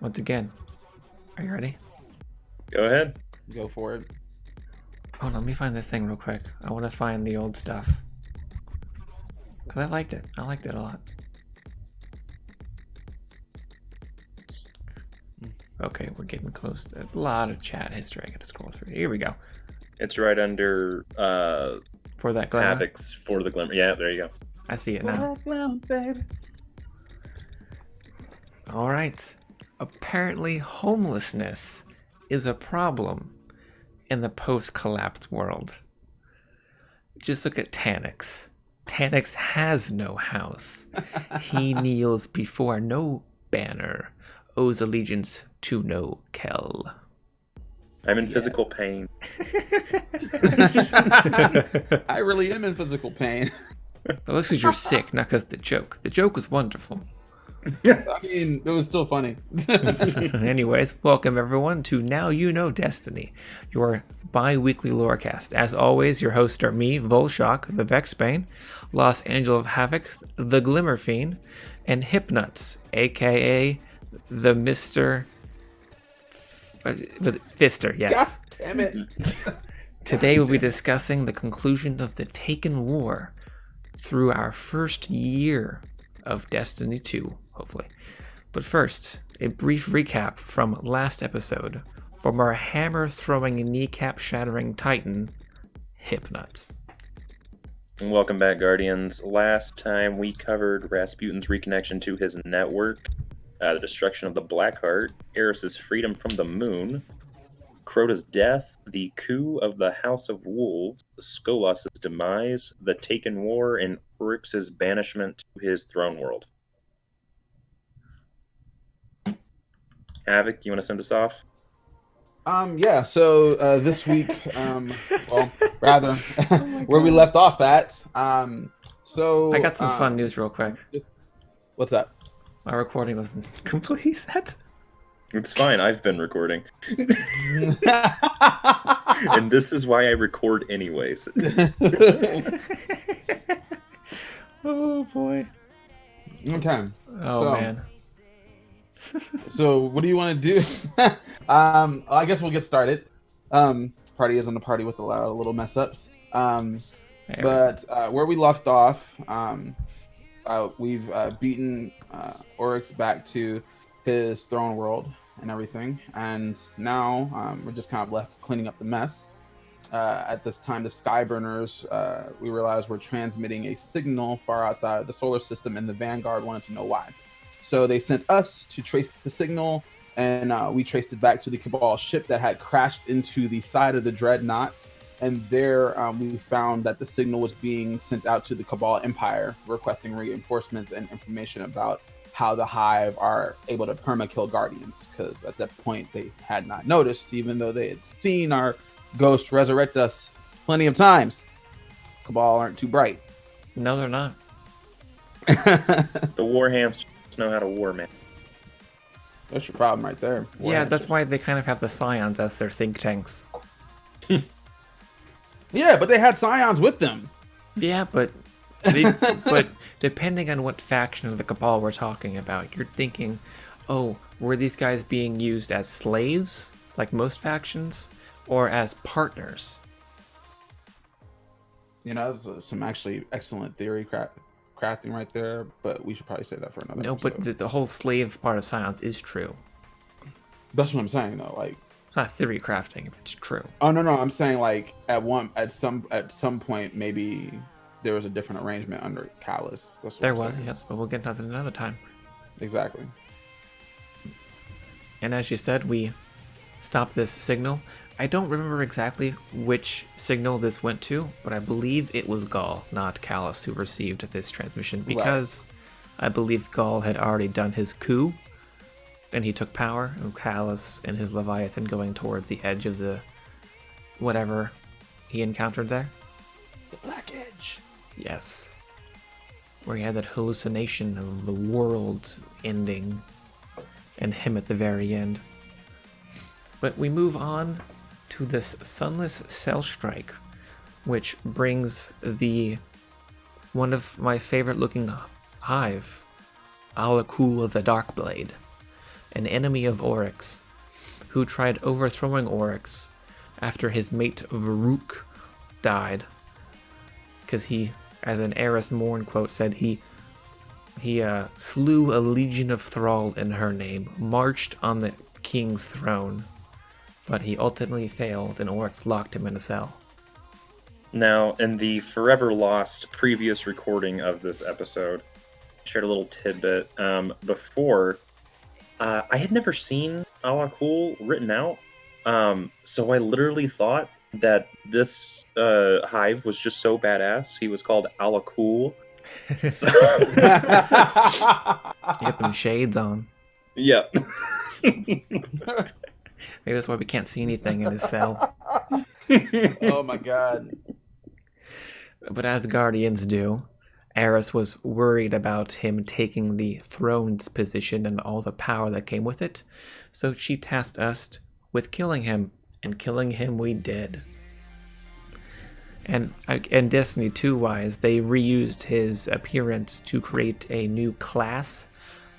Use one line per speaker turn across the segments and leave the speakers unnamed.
once again. Are you ready?
Go ahead.
Go for it.
Hold on, let me find this thing real quick. I want to find the old stuff. Because I liked it. I liked it a lot. Okay, we're getting close. A lot of chat history I got to scroll through. Here we go.
It's right under
For that glimmer.
Havik's For the Glimmer. Yeah, there you go.
I see it now. All right. Apparently, homelessness is a problem in the post-collapse world. Just look at Tanix. Tanix has no house. He kneels before no banner, owes allegiance to no Kell.
I'm in physical pain.
I really am in physical pain.
But that's because you're sick, not because the joke. The joke was wonderful.
I mean, it was still funny.
Anyways, welcome everyone to Now You Know Destiny, your bi-weekly lorecast. As always, your hosts are me, Vulshok, the Vexbane, LostAngelofHavik, the Glimmer Fiend, and HipNuts, aka the Mr. Was it Fister? Yes.
God damn it.
Today we'll be discussing the conclusion of the Taken War through our first year of Destiny 2, hopefully. But first, a brief recap from last episode from our hammer-throwing, kneecap-shattering titan, HipNuts.
And welcome back, Guardians. Last time we covered Rasputin's reconnection to his network, the destruction of the Blackheart, Eris's freedom from the moon, Crota's death, the coup of the House of Wolves, Skolas' demise, the Taken War, and Oryx's banishment to his throne world. Havik, you want to send us off?
Yeah, so this week, well, rather, where we left off at, so...
I got some fun news real quick.
What's up?
My recording wasn't complete yet.
It's fine, I've been recording. And this is why I record anyways.
Oh boy.
Okay.
Oh man.
So what do you want to do? I guess we'll get started. Party isn't a party with a lot of little mess ups. But where we left off, we've beaten Oryx back to his throne world and everything, and now we're just kind of left cleaning up the mess. At this time, the Skyburners, we realized, were transmitting a signal far outside of the solar system, and the Vanguard wanted to know why. So they sent us to trace the signal, and we traced it back to the Cabal ship that had crashed into the side of the Dreadnought. And there we found that the signal was being sent out to the Cabal Empire, requesting reinforcements and information about how the Hive are able to perma-kill Guardians, because at that point they had not noticed, even though they had seen our ghost resurrect us plenty of times. Cabal aren't too bright.
No, they're not.
The Warhams just know how to war, man.
That's your problem right there.
Yeah, that's why they kind of have the Scions as their think tanks.
Yeah, but they had Scions with them.
Yeah, but depending on what faction of the Cabal we're talking about, you're thinking, oh, were these guys being used as slaves, like most factions, or as partners?
You know, that's some actually excellent theory crafting right there, but we should probably say that for another episode.
But the whole slave part of Science is true.
That's what I'm saying, though. Like,
it's not theory crafting if it's true.
Oh no, I'm saying like at some point maybe there was a different arrangement under Callus. That's what
There
I'm
was,
saying.
yes, but we'll get to that another time.
Exactly.
And as you said, we stopped this signal. I don't remember exactly which signal this went to, but I believe it was Gaul, not Callus, who received this transmission, because I believe Gaul had already done his coup, and he took power, and Callus and his Leviathan going towards the edge of the whatever he encountered there.
The Black Edge.
Yes. Where he had that hallucination of the world ending and him at the very end. But we move on to this Sunless Cell Strike, which brings the one of my favorite looking hive, Alaku of the Darkblade, an enemy of Oryx, who tried overthrowing Oryx after his mate Varuk died. Because he, as an Eris Morn quote said, he slew a legion of thrall in her name, marched on the king's throne, but he ultimately failed and Oryx locked him in a cell.
Now, in the forever lost previous recording of this episode, I shared a little tidbit. Before, I had never seen Alakul written out, so I literally thought that this hive was just so badass. He was called Alakul. So...
You got them shades on.
Yep.
Maybe that's why we can't see anything in his cell.
Oh my god.
But as Guardians do, Eris was worried about him taking the throne's position and all the power that came with it, so she tasked us with killing him, and killing him we did. And Destiny 2 wise, they reused his appearance to create a new class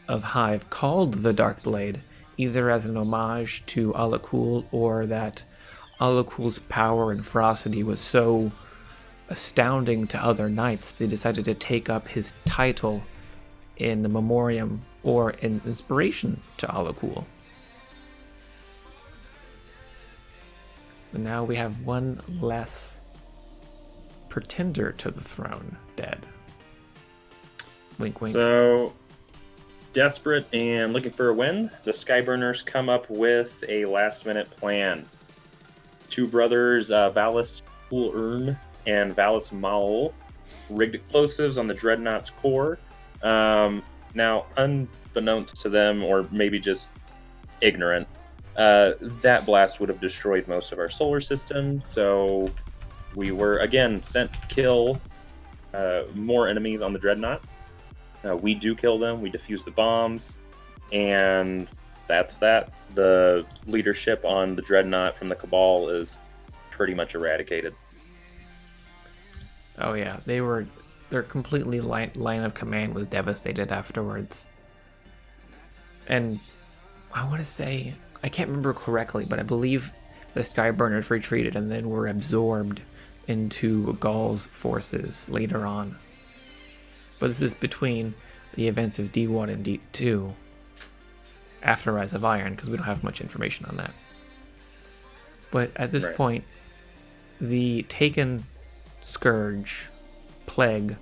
of hive called the Darkblade, either as an homage to Alakul, or that Alakul's power and ferocity was so astounding to other knights, they decided to take up his title in memoriam or in inspiration to Alakul. And now we have one less pretender to the throne dead. Wink, wink.
So, desperate and looking for a win, the Skyburners come up with a last-minute plan. Two brothers, Valis Ul'urn and Valis Maul, rigged explosives on the Dreadnought's core. Now, unbeknownst to them, or maybe just ignorant, that blast would have destroyed most of our solar system, so we were, again, sent to kill more enemies on the Dreadnought. We do kill them, we defuse the bombs, and that's that. The leadership on the Dreadnought from the Cabal is pretty much eradicated.
Oh yeah, their completely line of command was devastated afterwards. And I want to say, I can't remember correctly, but I believe the Skyburners retreated and then were absorbed into Gaul's forces later on. But this is between the events of D1 and D2, after Rise of Iron, because we don't have much information on that. But at this point, the Taken Scourge plague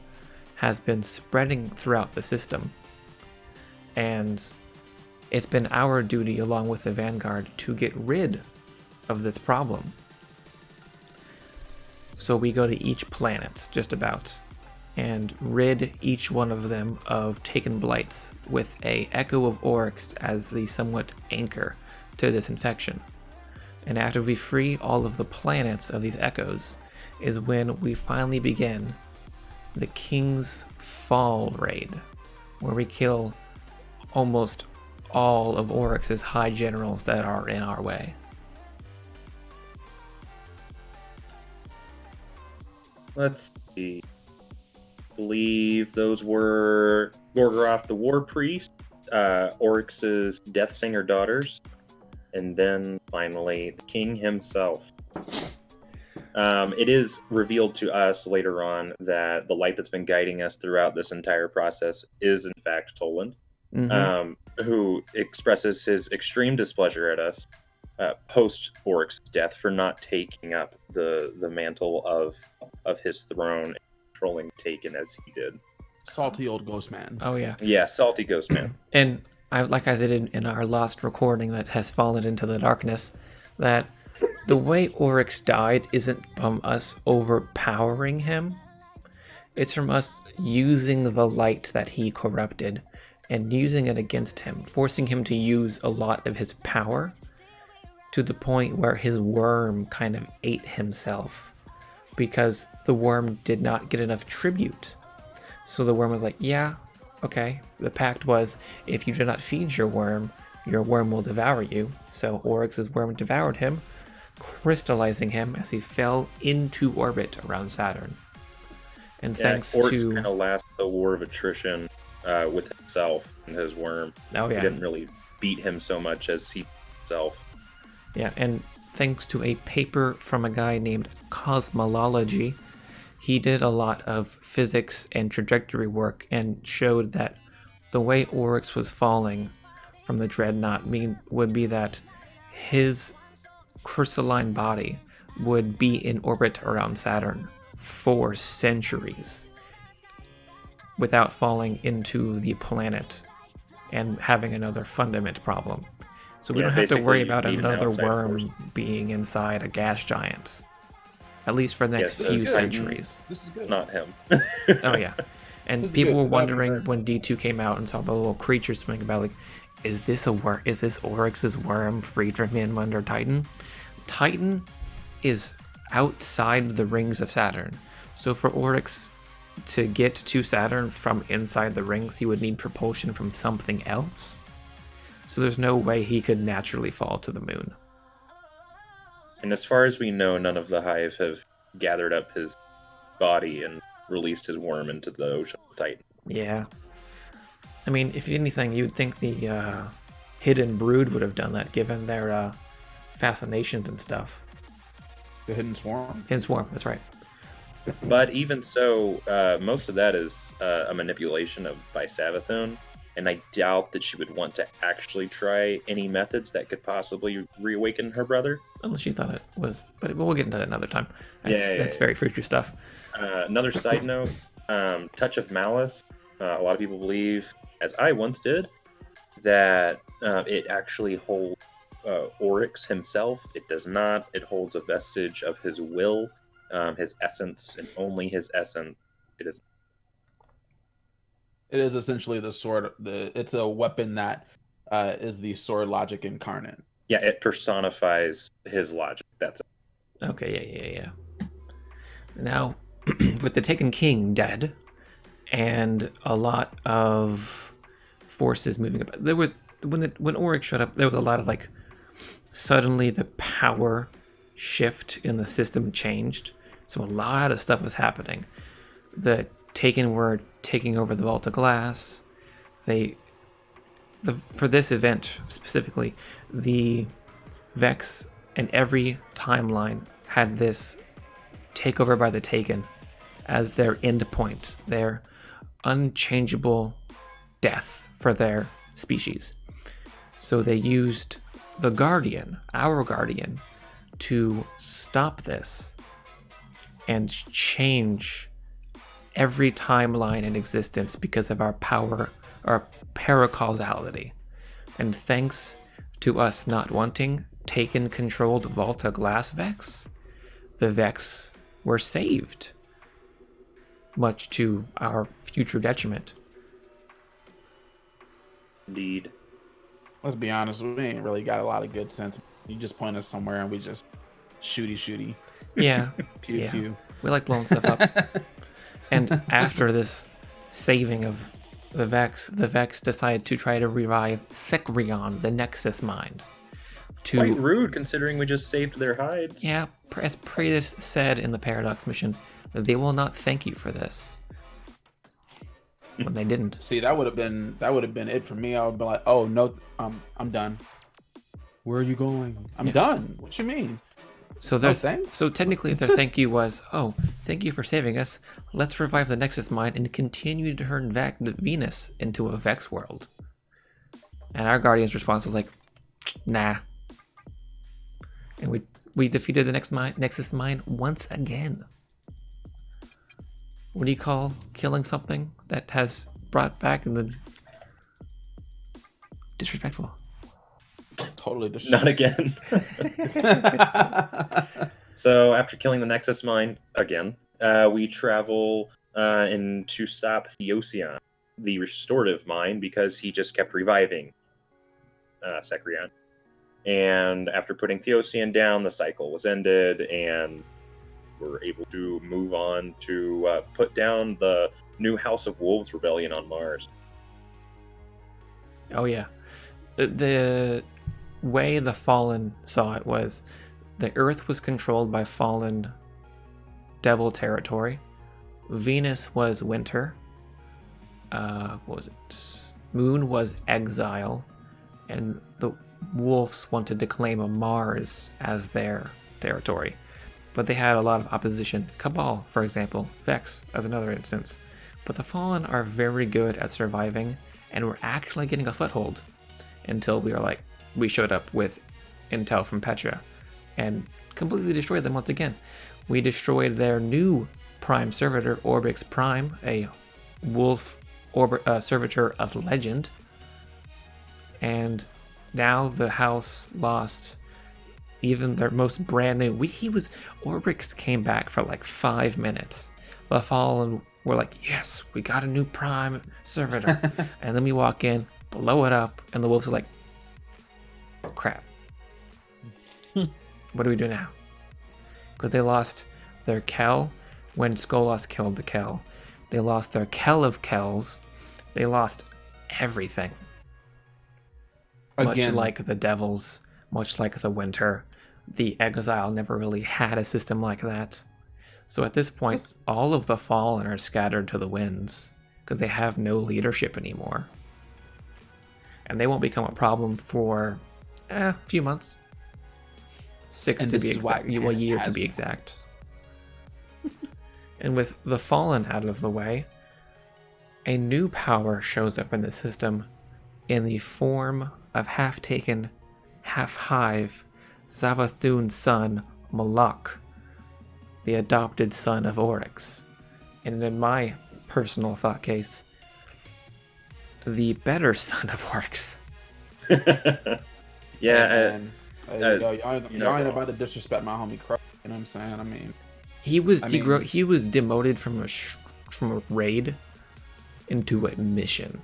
has been spreading throughout the system, and it's been our duty, along with the Vanguard, to get rid of this problem. So we go to each planet, just about, and rid each one of them of Taken Blights with a Echo of Oryx as the somewhat anchor to this infection. And after we free all of the planets of these Echoes, is when we finally begin the King's Fall raid, where we kill almost all of Oryx's high generals that are in our way.
Let's see. I believe those were Gorgoroth the War Priest, Oryx's Death Singer daughters, and then finally the King himself. It is revealed to us later on that the light that's been guiding us throughout this entire process is in fact Toland, who expresses his extreme displeasure at us post Oryx's death for not taking up the mantle of his throne and controlling Taken as he did.
Salty old ghost man.
Oh yeah.
Yeah, salty ghost man.
And like I said in our last recording that has fallen into the darkness, that the way Oryx died isn't from us overpowering him. It's from us using the light that he corrupted and using it against him, forcing him to use a lot of his power to the point where his worm kind of ate himself because the worm did not get enough tribute. So the worm was like, yeah, okay. The pact was, if you do not feed your worm will devour you. So Oryx's worm devoured him, crystallizing him as he fell into orbit around Saturn. And thanks
Oryx
to...
kind of lost the war of attrition with himself and his worm.
Oh, yeah.
He didn't really beat him so much as he himself.
Yeah, and thanks to a paper from a guy named Cosmology, he did a lot of physics and trajectory work and showed that the way Oryx was falling from the dreadnought would be that his crystalline body would be in orbit around Saturn for centuries without falling into the planet and having another fundament problem. So we don't have to worry about another worm being inside a gas giant. At least for the next few centuries.
This is good.
It's not him.
Oh, yeah. And people were wondering when D2 came out and saw the little creature swimming about, like, is this Oryx's worm freed from him under Titan? Titan is outside the rings of Saturn. So for Oryx to get to Saturn from inside the rings, he would need propulsion from something else. So there's no way he could naturally fall to the moon.
And as far as we know, none of the Hive have gathered up his body and released his worm into the ocean of Titan.
Yeah. I mean, if anything, you'd think the Hidden Brood would have done that, given their fascinations and stuff.
The Hidden Swarm?
Hidden Swarm, that's right.
But even so, most of that is a manipulation by Savathun, and I doubt that she would want to actually try any methods that could possibly reawaken her brother.
Unless she thought it was, but we'll get into that another time. That's very future stuff.
Another side note, Touch of Malice. A lot of people believe, as I once did, that it actually holds Oryx himself. It does not. It holds a vestige of his will, his essence, and only his essence. It is.
It is essentially the sword. It's a weapon that is the sword logic incarnate.
Yeah, it personifies his logic. That's it.
Okay, yeah. Now, with the Taken King dead, and a lot of forces moving about, there was when Oryx showed up, there was a lot of like suddenly the power shift in the system changed, so a lot of stuff was happening. The Taken were taking over the Vault of Glass. For this event specifically, the Vex and every timeline had this takeover by the Taken as their end point, their unchangeable death for their species. So they used the Guardian, our Guardian, to stop this and change every timeline in existence because of our power, our paracausality. And thanks to us not wanting Taken-controlled Vault of Glass Vex, the Vex were saved, much to our future detriment.
Indeed.
Let's be honest, we ain't really got a lot of good sense. You just point us somewhere and we just shooty.
Yeah.
Pew pew.
We like blowing stuff up. And after this saving of the Vex decided to try to revive Sekrion, the Nexus Mind.
Quite rude, considering we just saved their hides.
Yeah, as Praetus said in the Paradox mission, they will not thank you for this. When they didn't.
See, that would have been it for me. I would be like, oh no, I'm done. Where are you going? I'm done. What you mean?
So technically their thank you was, oh, thank you for saving us. Let's revive the Nexus Mind and continue to turn the Venus into a Vex world. And our Guardian's response was like, nah. And we defeated the Nexus Mind once again. What do you call killing something that has brought back the disrespectful?
Totally disrespectful.
Not again. So after killing the Nexus Mind again, we travel in to stop Theosion, the restorative mind, because he just kept reviving Sekrion. And after putting Theosion down, the cycle was ended, and we're able to move on to put down the new House of Wolves rebellion on Mars.
Oh yeah. The way the Fallen saw it was the Earth was controlled by fallen devil territory. Venus was winter. What was it? Moon was exile. and the wolves wanted to claim a Mars as their territory. But they had a lot of opposition. Cabal, for example, Vex as another instance. But the Fallen are very good at surviving, and were actually getting a foothold until we showed up with intel from Petra and completely destroyed them once again. We destroyed their new Prime Servitor, Orbix Prime, a wolf servitor of legend. And now the house lost even their most brand new. Orbix came back for like 5 minutes. The Fallen were like, yes, we got a new Prime Servitor. And then we walk in, blow it up, and the wolves are like, oh crap. What do we do now? Because they lost their Kel when Skolas killed the Kel. They lost their Kel of Kels. They lost everything. Again. Much like the Devils, much like the Winter, the Exile never really had a system like that. So at this point, all of the Fallen are scattered to the winds because they have no leadership anymore. And they won't become a problem for a few months. 6 to be exact. A year to be exact. And with the Fallen out of the way, a new power shows up in the system in the form of half-taken, half-hive Savathun's son, Malak, the adopted son of Oryx. And in my personal thought case, the better son of Oryx.
Yeah.
Y'all ain't about to disrespect my homie Crow. You know what I'm saying? I mean,
he was demoted from a raid into a mission.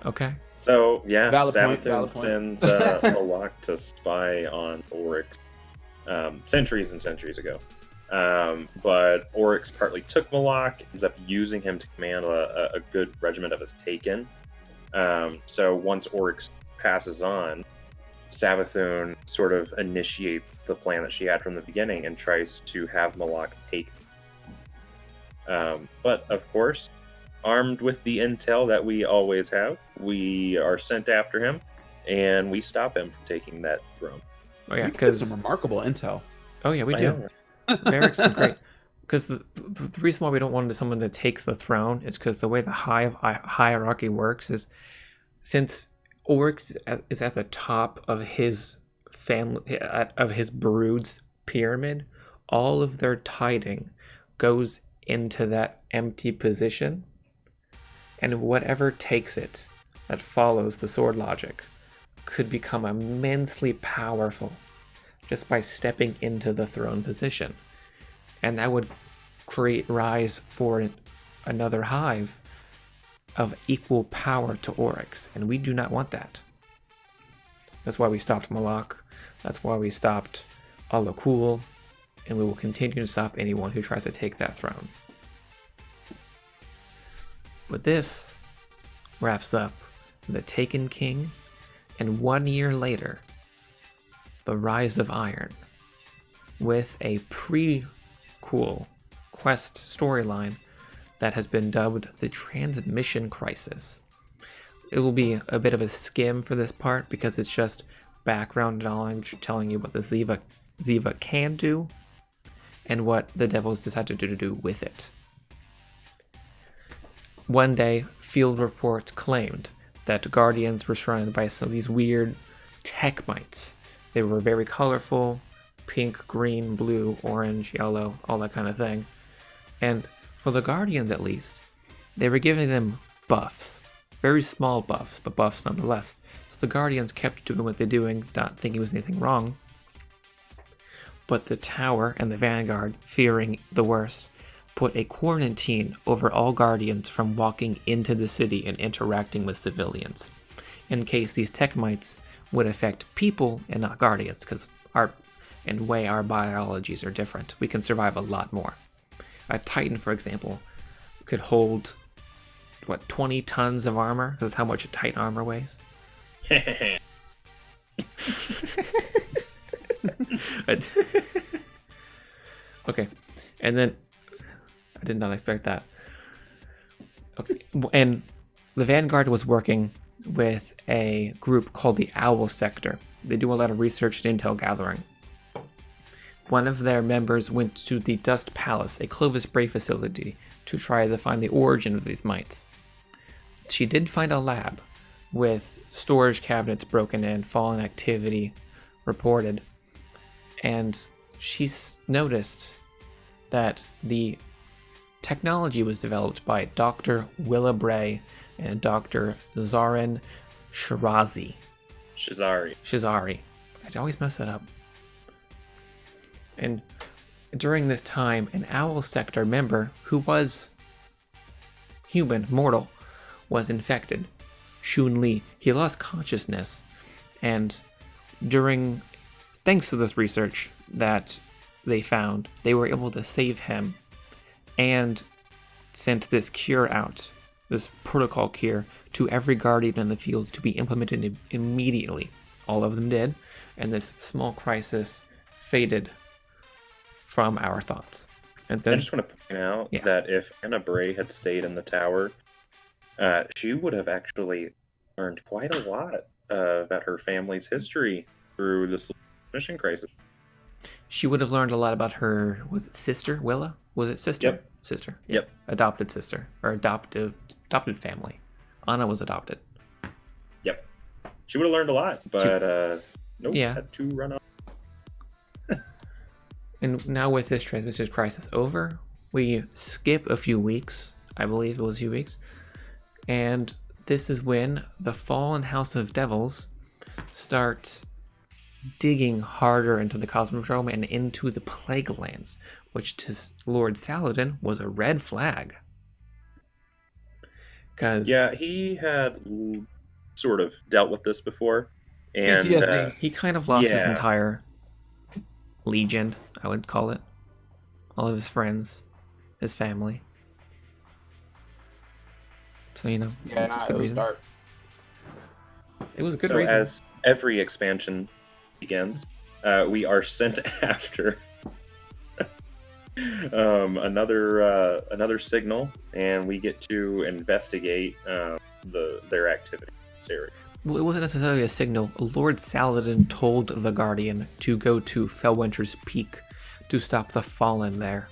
Okay.
So yeah,
Savathun
sends Malak to spy on Oryx centuries and centuries ago. But Oryx partly took Malak, ends up using him to command a good regiment of his Taken. So once Oryx passes on, Savathun sort of initiates the plan that she had from the beginning and tries to have Malak take. But of course, armed with the intel that we always have, we are sent after him, and we stop him from taking that throne.
Oh yeah,
because some remarkable intel.
Oh yeah, we do. Varric's is great. Because the reason why we don't want someone to take the throne is because the way the hierarchy works is, since Oryx is at the top of his family, of his brood's pyramid, all of their tiding goes into that empty position, and whatever takes it that follows the sword logic could become immensely powerful just by stepping into the throne position. And that would create rise for another hive of equal power to Oryx, and we do not want that. That's why we stopped Malak, that's why we stopped Alakul, and we will continue to stop anyone who tries to take that throne. But this wraps up the Taken King, and 1 year later, the Rise of Iron, with a prequel quest storyline that has been dubbed the Transmission Crisis. It will be a bit of a skim for this part because it's just background knowledge telling you what the Ziva can do and what the Devils decided to do with it. One day, field reports claimed that Guardians were surrounded by some of these weird tech mites. They were very colorful, pink, green, blue, orange, yellow, all that kind of thing. And for the Guardians at least, they were giving them buffs. Very small buffs, but buffs nonetheless. So the Guardians kept doing what they're doing, not thinking it was anything wrong. But the Tower and the Vanguard, fearing the worst, put a quarantine over all Guardians from walking into the city and interacting with civilians, in case these tech mites would affect people and not Guardians, because our biologies are different. We can survive a lot more. A Titan, for example, could hold 20 tons of armor? That's how much a Titan armor weighs. Okay, and then I did not expect that. Okay, and the Vanguard was working with a group called the Owl Sector. They do a lot of research and intel gathering. One of their members went to the Dust Palace, a Clovis Bray facility, to try to find the origin of these mites. She did find a lab with storage cabinets broken in, fallen activity reported, and she's noticed that the technology was developed by Dr. Willa Bray and Dr. Zarin Shirazi. Shazari. I always mess that up. And during this time, an Owl Sector member who was human, mortal, was infected. Shun Li. He lost consciousness, and thanks to this research that they found, they were able to save him and sent this cure out, this protocol cure, to every guardian in the fields to be implemented immediately. All of them did, and this small crisis faded from our thoughts. And then,
I just want to point out that if Anna Bray had stayed in the tower, she would have actually learned quite a lot about her family's history through this mission crisis.
She would have learned a lot about her, was it sister, Willa? Was it sister?
Yep.
Sister.
Yep.
Adopted sister, or adopted family. Anna was adopted.
Yep. She would have learned a lot, but nope, had to run off.
And now with this transmission crisis over, we skip a few weeks. I believe it was a few weeks. And this is when the Fallen House of Devils start digging harder into the Cosmodrome and into the Plague Lands, which to Lord Saladin was a red flag.
Yeah, he had sort of dealt with this before. And
PTSD.
He kind of lost his entire legion, I would call it. All of his friends, his family. So,
it was dark.
It was a good reason.
As every expansion begins, we are sent after another signal, and we get to investigate their activity in this area.
Well, it wasn't necessarily a signal. Lord Saladin told the Guardian to go to Felwinter's Peak to stop the Fallen there.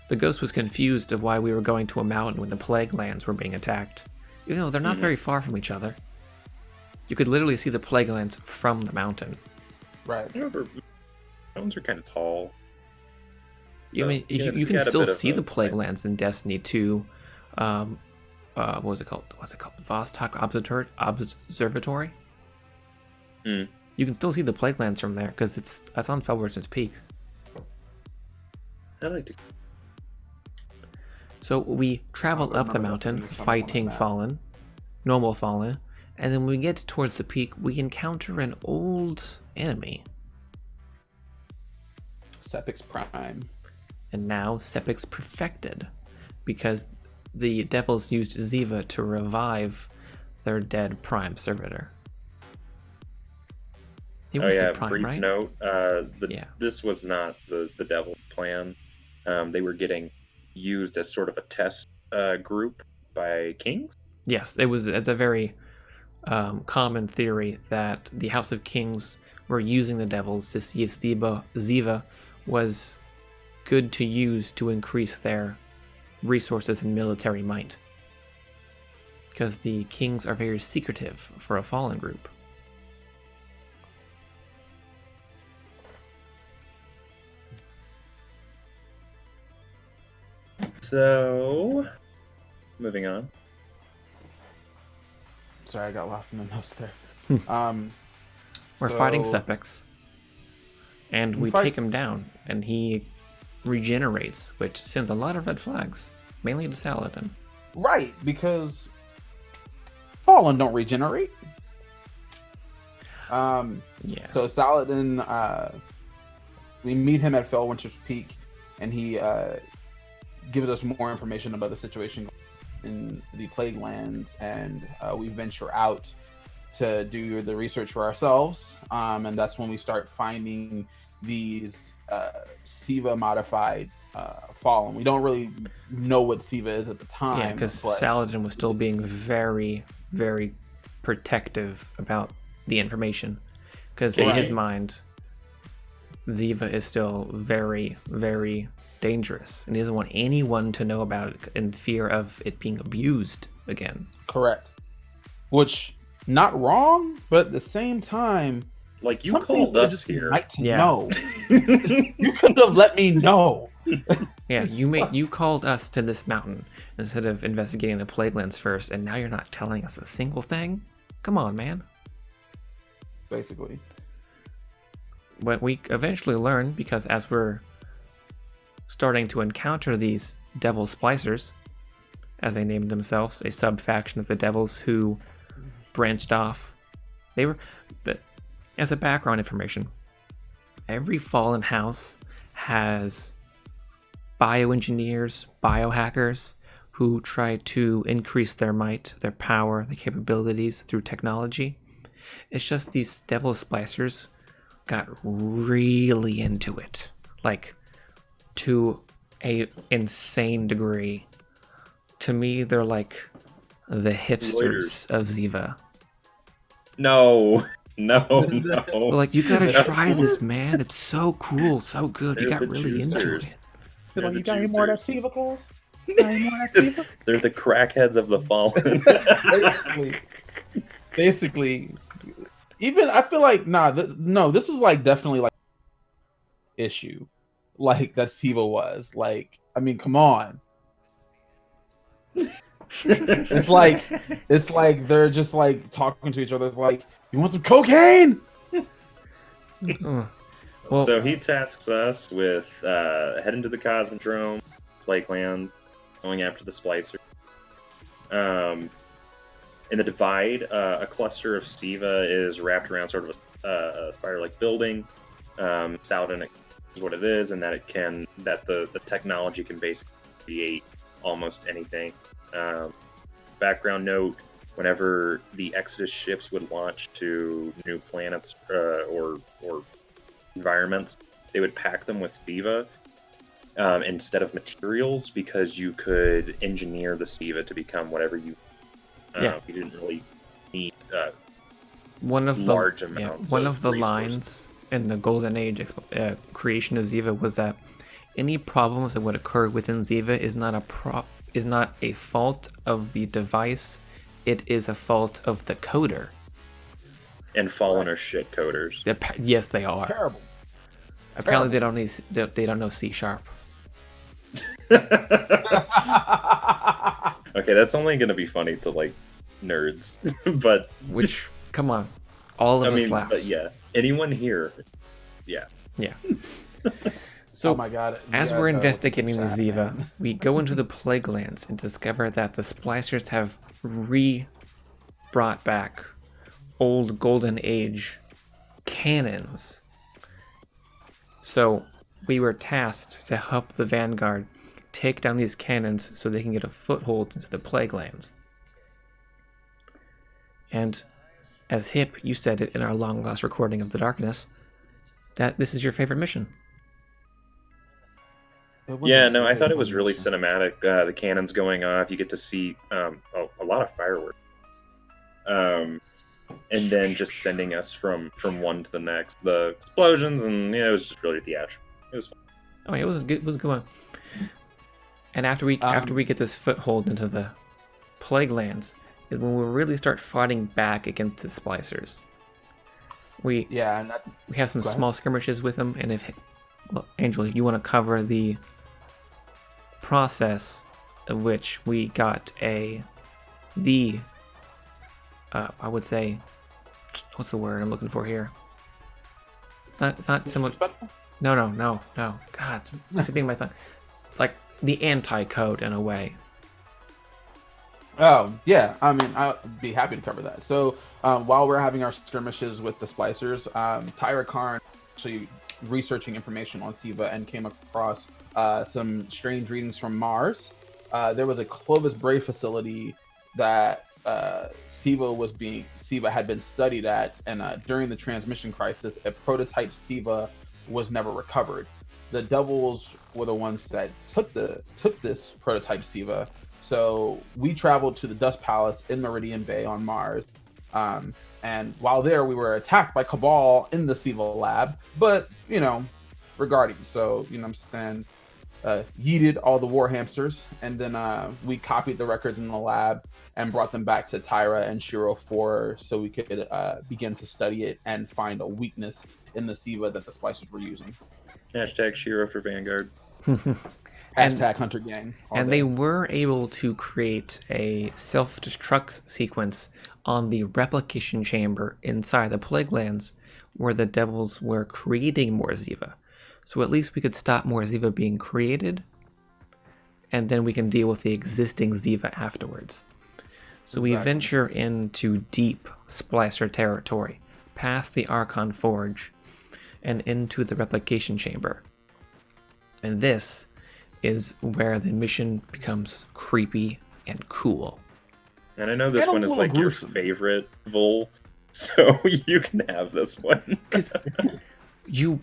The Ghost was confused of why we were going to a mountain when the Plague Lands were being attacked. You know, they're not very far from each other. You could literally see the Plague Lands from the mountain.
Right.
Mountains are kind of tall.
You can still see the Plague Lands in Destiny 2. What was it called? What's it called? Vostok Observatory? You can still see the Plague Lands from there, because that's on Felwinter's Peak.
I like to.
So we travel up the mountain, fighting normal Fallen, and then when we get towards the peak, we encounter an old enemy.
Sepix Prime.
And now Sepix Perfected, because the Devils used Ziva to revive their dead Prime servitor. He was the Prime,
brief
right?
note. This was not the Devil's plan. They were getting used as sort of a test group by kings.
Yes, it's a very common theory that the House of Kings were using the Devils to see if Ziva was good to use to increase their resources and military might. Because the Kings are very secretive for a Fallen group.
So, moving on.
Sorry, I got lost in the notes there.
We're fighting Sepix, and we take him down, and he regenerates, which sends a lot of red flags, mainly to Saladin.
Right, because Fallen don't regenerate. So Saladin, we meet him at Felwinter's Peak, and he gives us more information about the situation in the Plague Lands, and we venture out to do the research for ourselves, and that's when we start finding these Siva modified fallen. We don't really know what Siva is at the time.
Yeah, because Saladin was still being very, very protective about the information. Because in his mind, Ziva is still very, very dangerous, and he doesn't want anyone to know about it in fear of it being abused again.
Correct. Which, not wrong, but at the same time,
like, you called us here.
Know. You could have let me know.
Yeah, you called us to this mountain instead of investigating the plague lands first, and now you're not telling us a single thing? Come on, man.
Basically.
But we eventually learn, because as we're starting to encounter these devil splicers, as they named themselves, a sub-faction of the devils who branched off. They were, as a background information, every fallen house has bioengineers, biohackers, who try to increase their might, their power, their capabilities through technology. It's just these devil splicers got really into it, like to a insane degree. To me, they're like the hipsters of Ziva.
No.
Like, you gotta try this, man. It's so cool, so good. You got really into it.
You got any more of that Siva calls?
They're the crackheads of the fallen.
Basically, even I feel like this was like definitely like issue, like that Siva was like. I mean, come on. It's like they're just like talking to each other. It's like, you want some cocaine?
Well,
so he tasks us with heading to the Cosmodrome, Plague Lands, going after the Splicer. In the Divide, a cluster of Siva is wrapped around sort of a spire-like building. Saladin is what it is, and that the technology can basically create almost anything. Background note: whenever the Exodus ships would launch to new planets or environments, they would pack them with Siva instead of materials, because you could engineer the Siva to become whatever you. You didn't really need large amounts.
One of the
resources.
lines in the Golden Age creation of Ziva was that any problems that would occur within Ziva is not a fault of the device. It is a fault of the coder.
And Fallen are shit coders.
Yes, they are.
Terrible.
Apparently, they don't know C#.
Okay, that's only going to be funny to like nerds, but
come on, all of us laughed.
But yeah, anyone here, yeah.
So,
oh my God,
as we're investigating the Ziva, we go into the Plague Lands and discover that the Splicers have brought back old Golden Age cannons. So we were tasked to help the Vanguard take down these cannons so they can get a foothold into the Plague Lands. And as Hip, you said it in our long lost recording of The Darkness, that this is your favorite mission.
Yeah, no, I thought it was really cinematic. The cannons going off, you get to see a lot of fireworks. And then just sending us from one to the next. The explosions, and it was just really theatrical. It was fun.
Oh, yeah, it was good. It was a good one. And after we get this foothold into the Plague Lands, is when we really start fighting back against the Splicers. We have some small skirmishes with them, and Angel, you want to cover the process of which we got I would say, what's the word I'm looking for here? It's not similar. No. God, it's being my thumb. It's like the anti-code in a way.
Oh, yeah. I mean, I'd be happy to cover that. So while we're having our skirmishes with the Splicers, Tyra Karn actually researching information on Siva and came across some strange readings from Mars. There was a Clovis Bray facility that Siva had been studied at, and during the transmission crisis, a prototype Siva was never recovered. the Devils were the ones that took this prototype Siva. So we traveled to the Dust Palace in Meridian Bay on Mars. And while there, we were attacked by Cabal in the Siva lab, but, regarding. So, I'm saying, yeeted all the war hamsters, and then we copied the records in the lab and brought them back to Tyra and Shiro 4 so we could begin to study it and find a weakness in the Siva that the splicers were using.
Hashtag Shiro for Vanguard.
Hashtag Hunter Gang.
And they were able to create a self-destruct sequence on the replication chamber inside the Plague Lands where the Devils were creating more Ziva. So at least we could stop more Ziva being created, and then we can deal with the existing Ziva afterwards. So we venture into deep Splicer territory, past the Archon Forge, and into the replication chamber. And this is where the mission becomes creepy and cool.
And I know this one is like your favorite, Vul, so you can have this one.
Because you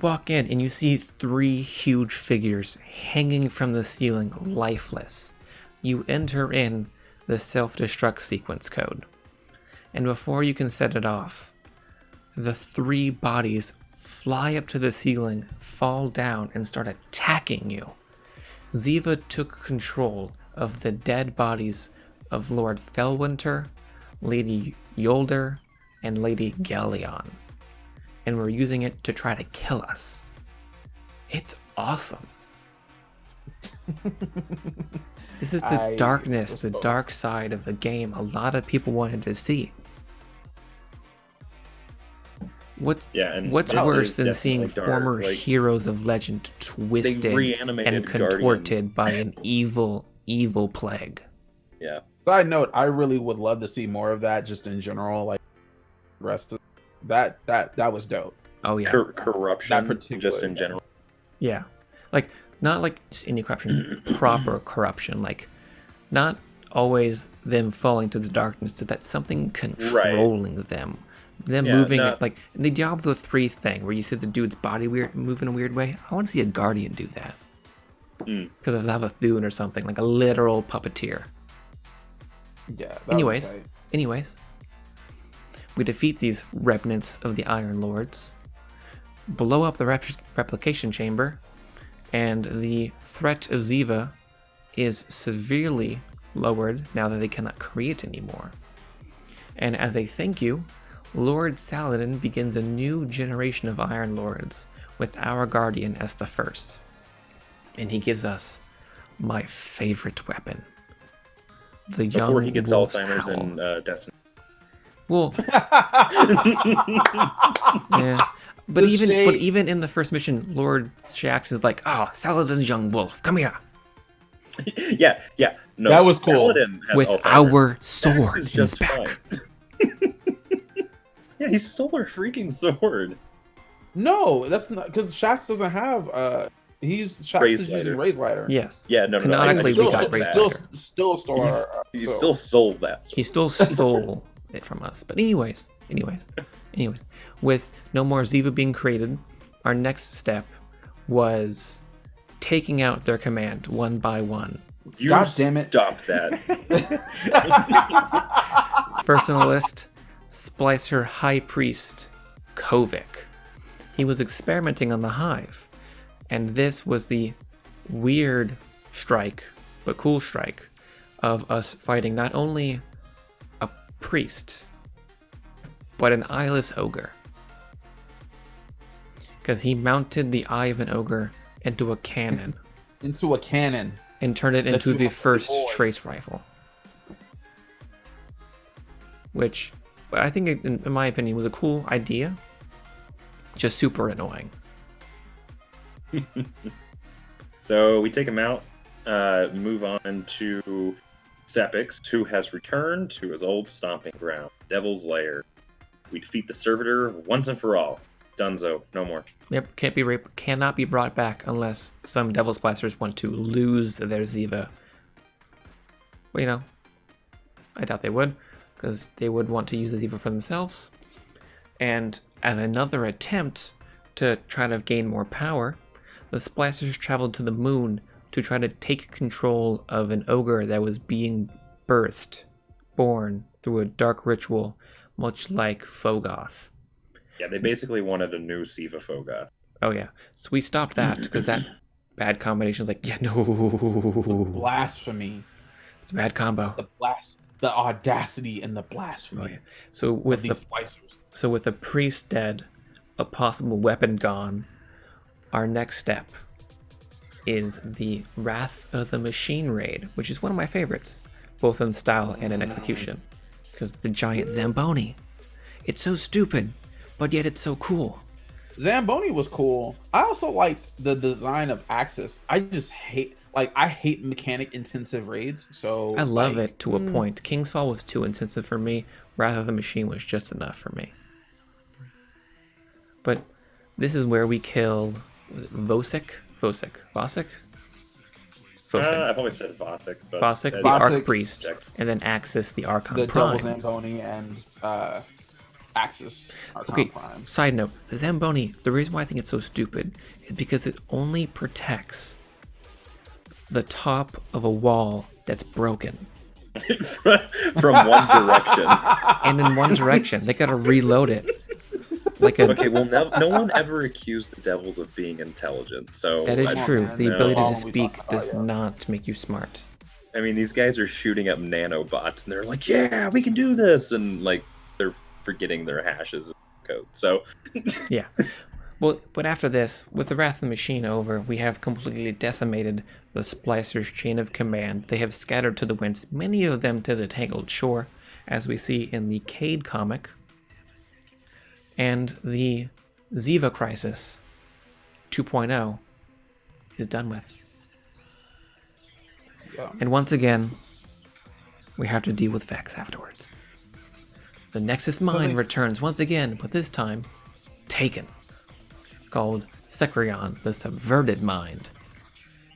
walk in and you see 3 huge figures hanging from the ceiling, lifeless. You enter in the self-destruct sequence code. And before you can set it off, the 3 bodies fly up to the ceiling, fall down, and start attacking you. Ziva took control of the dead bodies of Lord Felwinter, Lady Yolder, and Lady Galleon, and we're using it to try to kill us. It's awesome. This is the darkness, the dark side of the game a lot of people wanted to see. What's worse than seeing former heroes of legend twisted and contorted by an evil plague?
Yeah.
Side note, I really would love to see more of that just in general. Like, the rest of that was dope.
Oh, yeah.
Corruption, just in general.
Yeah. Like, not like just any corruption, proper corruption. Like, not always them falling to the darkness, so that's something controlling them. Them moving it, like in the Diablo 3 thing where you see the dude's body move in a weird way. I want to see a Guardian do that. Because of Lavathune or something, like a literal puppeteer.
Yeah.
Anyways, we defeat these remnants of the Iron Lords, blow up the replication chamber, and the threat of Ziva is severely lowered now that they cannot create anymore. And as a thank you, Lord Saladin begins a new generation of Iron Lords with our Guardian as the first. And he gives us my favorite weapon. The young
Before he gets
Wolf's
Alzheimer's
Howl.
and Destiny.
Well, yeah. But even in the first mission, Lord Shaxx is like, Saladin's young wolf, come here.
yeah. No,
that was cool.
With our sword in his back.
Yeah, he stole our freaking sword.
No, that's not because Shaxx doesn't have. Shaxx is using Raise Lighter.
Yes.
Yeah, no.
Canonically, we got Raise Lighter.
Still stole our.
He still stole that sword.
He still stole it from us. But anyways, with no more Ziva being created, our next step was taking out their command one by one.
God damn it!
Stop that.
First on the list, Splicer High Priest Kovik. He was experimenting on the Hive, and this was the weird strike, but cool strike, of us fighting not only a priest, but an eyeless ogre. Because he mounted the eye of an ogre into a cannon. And turned it into the first trace rifle. Which, I think, in my opinion, was a cool idea. Just super annoying.
So we take him out, move on to Sepix, who has returned to his old stomping ground, Devil's Lair. We defeat the servitor once and for all. Dunzo, no more.
Yep, cannot be brought back unless some Devil Splicers want to lose their Ziva. Well, I doubt they would, because they would want to use the Ziva for themselves. And as another attempt to try to gain more power, the splicers traveled to the moon to try to take control of an ogre that was being born through a dark ritual, much like Fogoth.
Yeah, they basically wanted a new Siva Fogoth.
Oh yeah, so we stopped that because that bad combination is like, yeah, no.
Blasphemy.
It's a bad combo.
The audacity and the blasphemy.
Oh, yeah. So with
these splicers.
So with the priest dead, a possible weapon gone, our next step is the Wrath of the Machine raid, which is one of my favorites, both in style and in execution. Because the giant Zamboni. It's so stupid, but yet it's so cool.
Zamboni was cool. I also liked the design of Axis. I hate mechanic intensive raids, so
I love it to a point. Kingsfall was too intensive for me. Wrath of the Machine was just enough for me. But this is where we kill Vosik?
I've always said Vosik.
Vosik, the Archpriest, and then Axis, the Archon
the
Prime.
Double Zamboni and Axis. Archon
Okay,
Prime.
side note, the Zamboni, the reason why I think it's so stupid is because it only protects the top of a wall that's broken.
From one direction.
And in one direction. They gotta reload it.
Okay, well, no one ever accused the devils of being intelligent, so...
That is true. The ability to
we
speak
talk about,
does not make you smart.
I mean, these guys are shooting up nanobots, and they're like, yeah, we can do this! And, like, they're forgetting their hashes and code, so...
Yeah. Well, but after this, with the Wrath of the Machine over, we have completely decimated the Splicers' chain of command. They have scattered to the winds, many of them to the Tangled Shore, as we see in the Cade comic. And the Ziva Crisis 2.0 is done with.
Yeah.
And once again, we have to deal with Vex afterwards. The Nexus Mine returns once again, but this time taken. Called Sekrion, the Subverted Mind.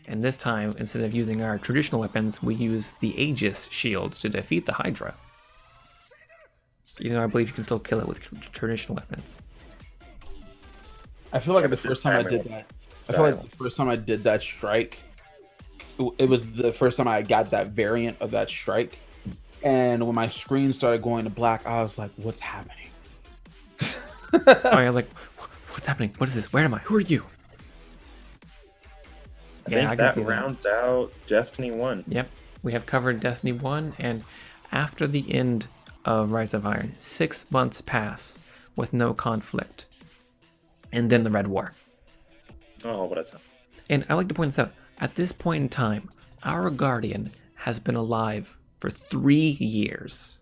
And this time, instead of using our traditional weapons, we use the Aegis shields to defeat the Hydra. Even though I believe you can still kill it with traditional weapons.
I feel like the first time I did that strike, it was the first time I got that variant of that strike. And when my screen started going to black, I was like, what's happening?
Oh yeah, like, what's happening? What is this? Where am I? Who are you?
I think that rounds out Destiny 1.
Yep. We have covered Destiny 1, and after the end of Rise of Iron, 6 months pass with no conflict. And then the Red War.
Oh, what a time.
And I like to point this out. At this point in time, our Guardian has been alive for 3 years.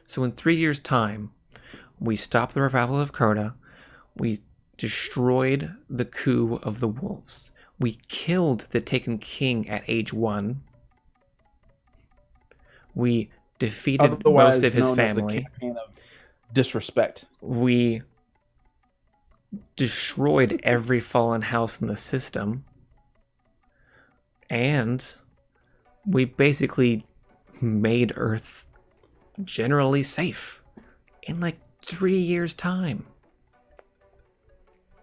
So in 3 years' time, we stopped the revival of Crota. We destroyed the coup of the wolves. We killed the Taken King at age 1. We defeated most of his family.
As the campaign of disrespect.
We destroyed every fallen house in the system. And we basically made Earth generally safe in like 3 years' time.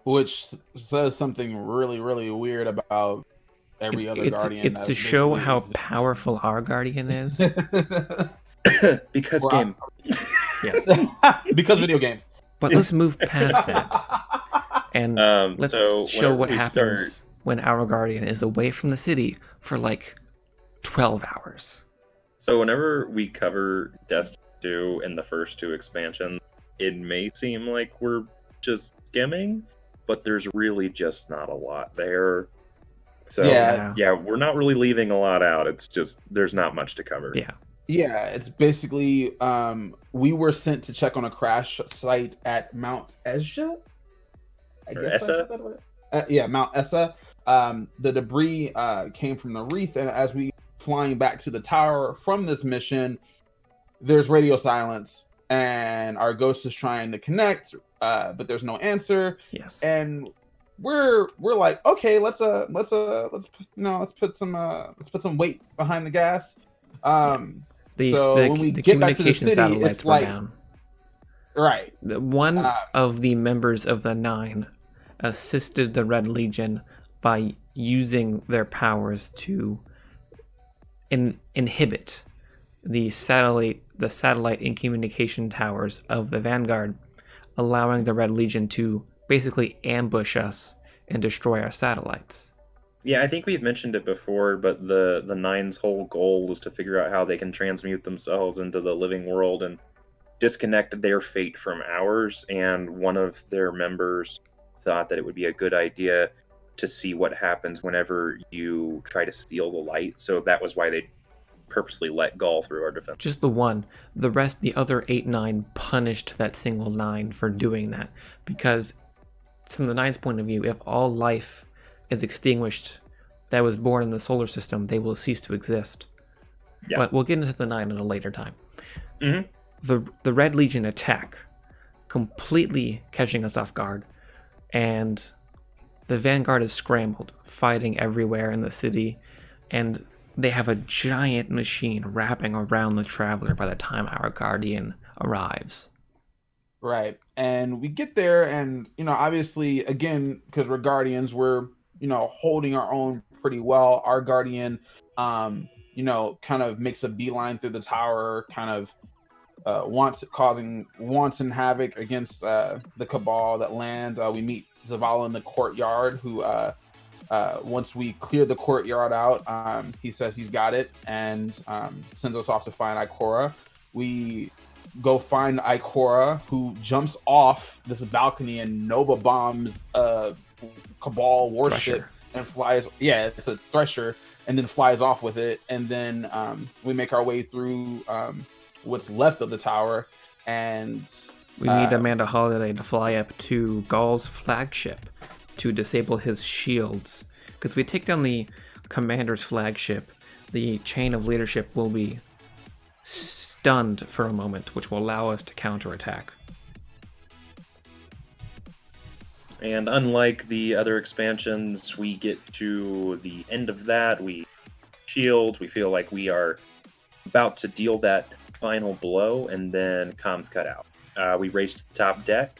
Which says something really, really weird about every other Guardian.
It's to show how powerful our Guardian is.
Because game.
Yes.
Because video games.
But let's move past that. And let's show what happens when our Guardian is away from the city for like 12 hours.
So whenever we cover Destiny 2 and the first 2 expansions, it may seem like we're just skimming, but there's really just not a lot there. So yeah, we're not really leaving a lot out. It's just there's not much to cover.
Yeah, it's basically we were sent to check on a crash site at Mount Esja. Mount Essa. The debris came from the Wreath, and as we flying back to the tower from this mission, there's radio silence, and our ghost is trying to connect, but there's no answer.
Yes.
And we're like, okay, let's put some weight behind the gas. When we get back to the city, it's like
down.
Right.
One of the members of the 9 assisted the Red Legion by using their powers to inhibit the satellite and communication towers of the Vanguard, allowing the Red Legion to basically ambush us and destroy our satellites.
Yeah, I think we've mentioned it before, but the Nine's whole goal was to figure out how they can transmute themselves into the living world and disconnect their fate from ours, and one of their members thought that it would be a good idea to see what happens whenever you try to steal the light, so that was why they purposely let Gaul through our defense.
Just the one. The other 8-9 punished that single 9 for doing that, because from the 9's point of view, if all life is extinguished that was born in the solar system, they will cease to exist. Yeah. But we'll get into the 9 at a later time.
Mm-hmm.
The Red Legion attack, completely catching us off guard, and the Vanguard is scrambled, fighting everywhere in the city, and they have a giant machine wrapping around the Traveler by the time our Guardian arrives.
Right. And we get there, and, obviously, again, because we're Guardians, we're, holding our own pretty well. Our Guardian, kind of makes a beeline through the tower, kind of causing wanton havoc against the Cabal that land. We meet Zavala in the courtyard, who once we clear the courtyard out, he says he's got it and sends us off to find Ikora. We go find Ikora, who jumps off this balcony and Nova bombs a Cabal warship and flies. Yeah, it's a Thresher, and then flies off with it. And then we make our way through what's left of the tower, and
we need Amanda Holiday to fly up to Gaul's flagship to disable his shields, because if we take down the commander's flagship, the chain of leadership will be stunned for a moment, which will allow us to counterattack.
And unlike the other expansions, we get to the end of that, we feel like we are about to deal that final blow, and then comms cut out. We race to the top deck,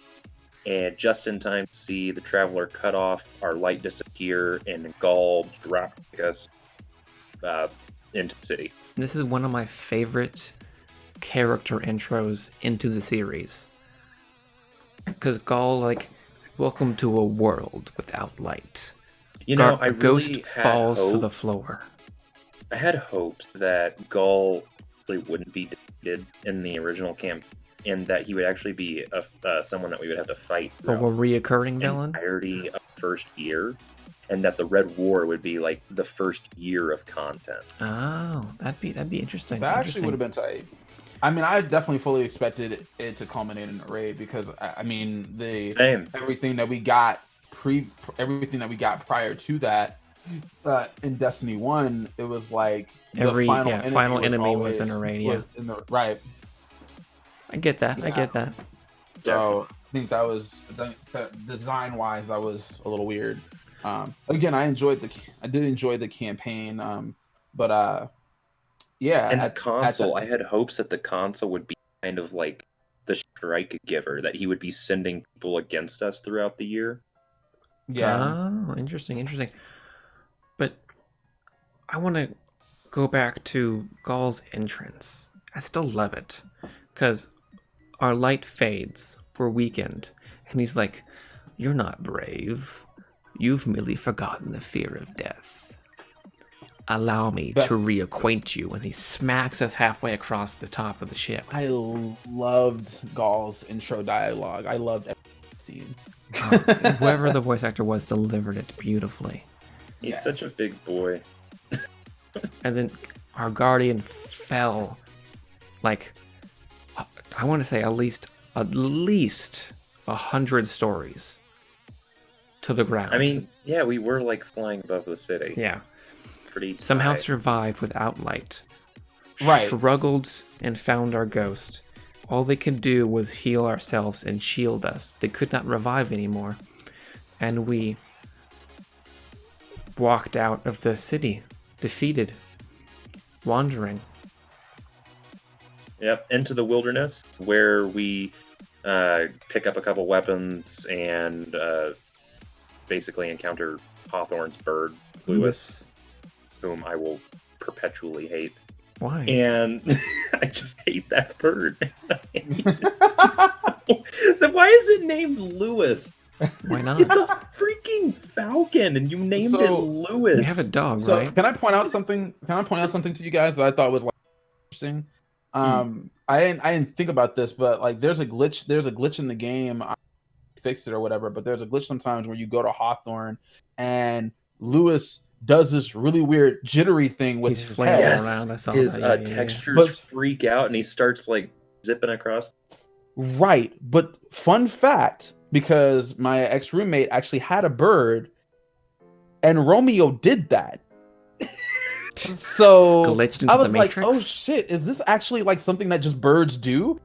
and just in time to see the Traveler cut off, our light disappear, and Gaul drop us into the city.
This is one of my favorite character intros into the series, because Gaul, welcome to a world without light.
I really
ghost falls to the floor.
I had hopes that Gaul wouldn't be defeated in the original camp, and that he would actually be someone that we would have to fight
for a reoccurring villain.
Entirety of the first year, and that the Red War would be the first year of content.
Oh, that'd be interesting.
That actually would have been tight. I mean, I definitely fully expected it to culminate in a raid, because everything that we got prior to that. In Destiny 1, it was the
final enemy was in a raid.
Right.
I get that.
Yeah.
I get that.
So I think that was design wise, that was a little weird. Again, I did enjoy the campaign. But yeah.
And the console, I had hopes that the console would be kind of like the strike giver, that he would be sending people against us throughout the year.
Yeah.
Oh, interesting. But I want to go back to Gaul's entrance. I still love it, because our light fades, we're weakened, and he's like, "You're not brave. You've merely forgotten the fear of death. Allow me to reacquaint you," and he smacks us halfway across the top of the ship.
I loved Gaul's intro dialogue. I loved every scene.
Whoever the voice actor was delivered it beautifully.
He's such a big boy.
And then our Guardian fell, I want to say at least 100 stories to the ground.
I mean, yeah, we were flying above the city.
Yeah.
Pretty
somehow
high.
Survived without light.
Right.
Struggled and found our ghost. All they could do was heal ourselves and shield us. They could not revive anymore. And we walked out of the city, defeated, wandering.
Yep, into the wilderness, where we pick up a couple weapons and basically encounter Hawthorne's bird, Lewis, whom I will perpetually hate.
Why?
And I just hate that bird. Then why is it named Lewis?
Why not?
It's a freaking falcon, and you named it Lewis.
You have a dog,
So
right?
can I point out something? Can I point out something to you guys that I thought was like interesting? I didn't think about this, but like there's a glitch. There's a glitch in the game. I fixed it or whatever, but there's a glitch sometimes where you go to Hawthorne and Lewis does this really weird jittery thing with
He's
his
flailing
head.
around. I saw
His
that.
textures freak out, and he starts like zipping across.
Right, but fun fact, because my ex-roommate actually had a bird, and Romeo did that. So
Glitched into
I was
the
like,
Matrix?
"Oh shit! Is this actually like something that just birds do?"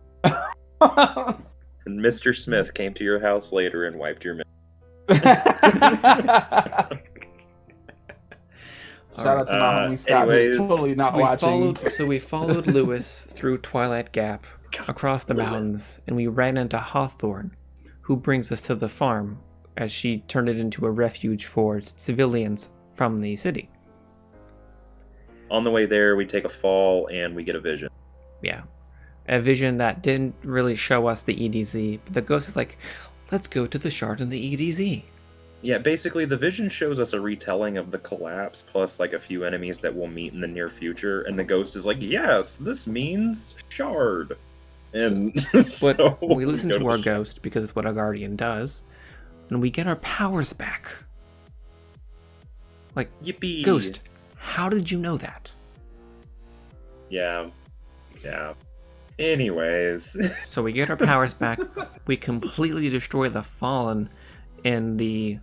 And Mr. Smith came to your house later and wiped your mouth.
Shout out to my homie Scott, who's totally not watching.
So we followed Lewis through Twilight Gap, across the mountains, and we ran into Hawthorne, who brings us to the farm, as she turned it into a refuge for civilians from the city.
On the way there, we take a fall, and we get a vision.
Yeah. A vision that didn't really show us the EDZ, but the ghost is like, let's go to the shard in the EDZ.
Yeah, basically, the vision shows us a retelling of the collapse, plus like a few enemies that we'll meet in the near future, and the ghost is like, yes, this means shard. And
but we listen to our ghost, because it's what a guardian does, and we get our powers back. Like,
yippee!
Ghost, how did you know that?
Yeah. Anyways.
So we get our powers back. We completely destroy the Fallen in the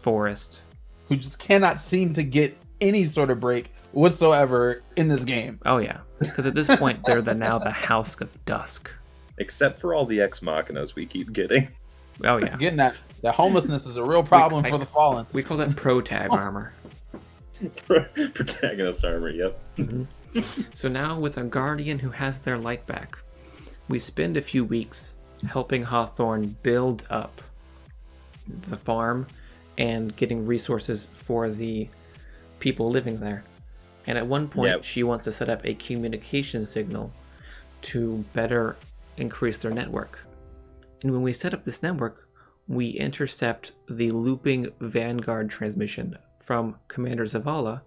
forest,
who just cannot seem to get any sort of break whatsoever in this game.
Oh yeah, because at this point they're now the House of Dusk.
Except for all the ex machinas we keep getting.
Oh yeah,
Getting that homelessness is a real problem for the Fallen.
We call that pro-tag armor.
Protagonist armor, yep.
Mm-hmm. So now with a guardian who has their light back, we spend a few weeks helping Hawthorne build up the farm and getting resources for the people living there. And at one point, she wants to set up a communication signal to better increase their network. And when we set up this network, we intercept the looping Vanguard transmission from Commander Zavala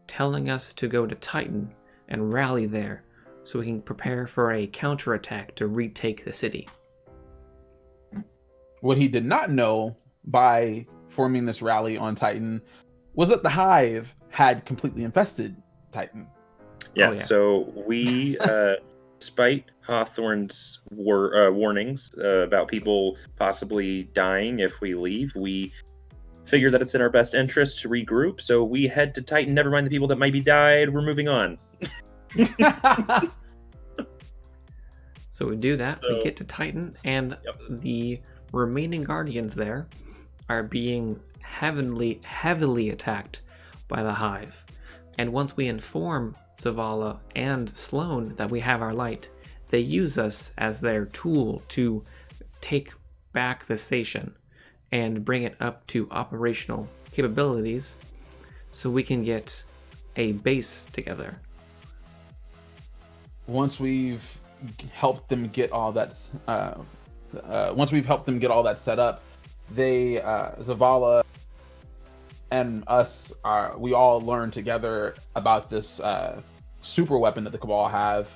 telling us to go to Titan and rally there so we can prepare for a counterattack to retake the city.
What he did not know by forming this rally on Titan was that the Hive had completely infested Titan.
Yeah, so we, despite Hawthorne's warnings about people possibly dying if we leave, we figure that it's in our best interest to regroup, so we head to Titan. Never mind the people that might be died, we're moving on.
So we do that, we get to Titan, and the remaining Guardians there are being heavily attacked by the Hive. And once we inform Zavala and Sloan that we have our light, they use us as their tool to take back the station and bring it up to operational capabilities so we can get a base together.
Once we've helped them get all that set up, they Zavala and us we all learn together about this super weapon that the Cabal have